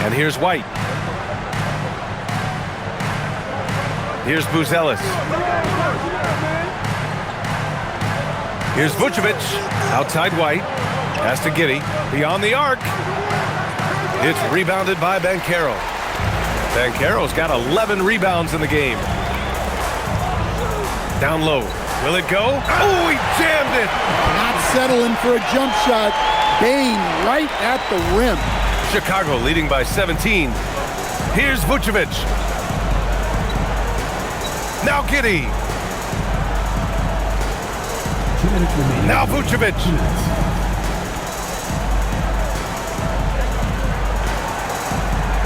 And here's White. Here's Buzelis. Here's Vucevic. Outside White. Pass to Giddey. Beyond the arc. It's rebounded by Banchero. Banchero's got 11 rebounds in the game. Down low. Will it go? Oh, he jammed it. Not settling for a jump shot. Bane right at the rim. Chicago leading by 17. Here's Vucevic. Now Giddey. 2 minutes remaining. Now Vucevic. 2 minutes.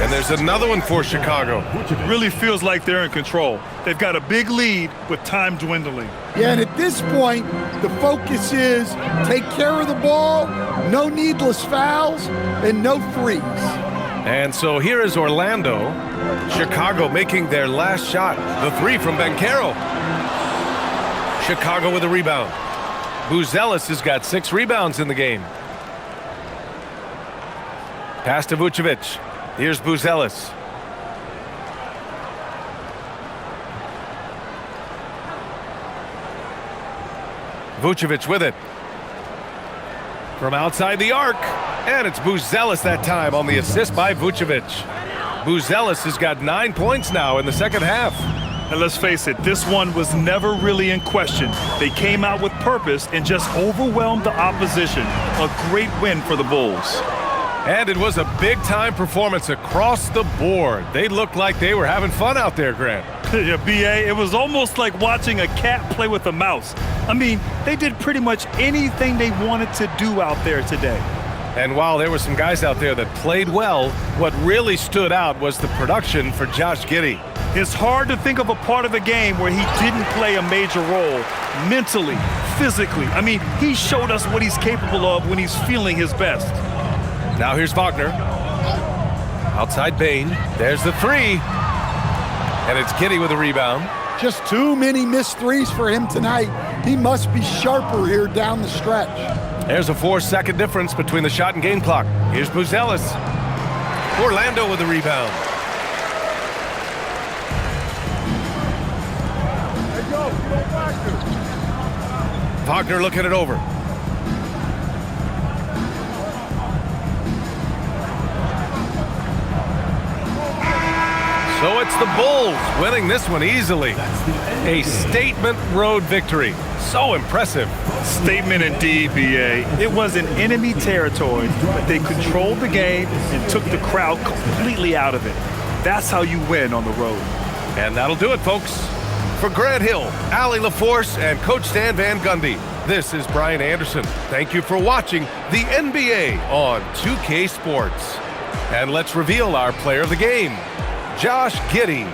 And there's another one for Chicago. Really feels like they're in control. They've got a big lead with time dwindling. Yeah, and at this point, the focus is take care of the ball, no needless fouls, and no threes. And so here is Orlando. Chicago making their last shot. The 3 from Banchero. Chicago with a rebound. Buzelis has got 6 rebounds in the game. Pass to Vucevic. Here's Buzelis. Vucevic with it. From outside the arc. And it's Buzelis that time on the assist by Vucevic. Buzelis has got 9 points now in the second half. And let's face it, this one was never really in question. They came out with purpose and just overwhelmed the opposition. A great win for the Bulls. And it was a big-time performance across the board. They looked like they were having fun out there, Grant. Yeah, B.A., it was almost like watching a cat play with a mouse. I mean, they did pretty much anything they wanted to do out there today. And while there were some guys out there that played well, what really stood out was the production for Josh Giddey. It's hard to think of a part of the game where he didn't play a major role mentally, physically. I mean, he showed us what he's capable of when he's feeling his best. Now here's Wagner. Outside Bane. There's the 3. And it's Giddey with a rebound. Just too many missed threes for him tonight. He must be sharper here down the stretch. There's a 4-second difference between the shot and game clock. Here's Buzelis. Orlando with the rebound. Wagner looking it over. So it's the Bulls winning this one easily. A statement road victory. So impressive. Statement indeed, BA. It was in enemy territory, but they controlled the game and took the crowd completely out of it. That's how you win on the road. And that'll do it, folks. For Grant Hill, Allie LaForce, and Coach Stan Van Gundy, this is Brian Anderson. Thank you for watching the NBA on 2K Sports. And let's reveal our player of the game, Josh Giddey.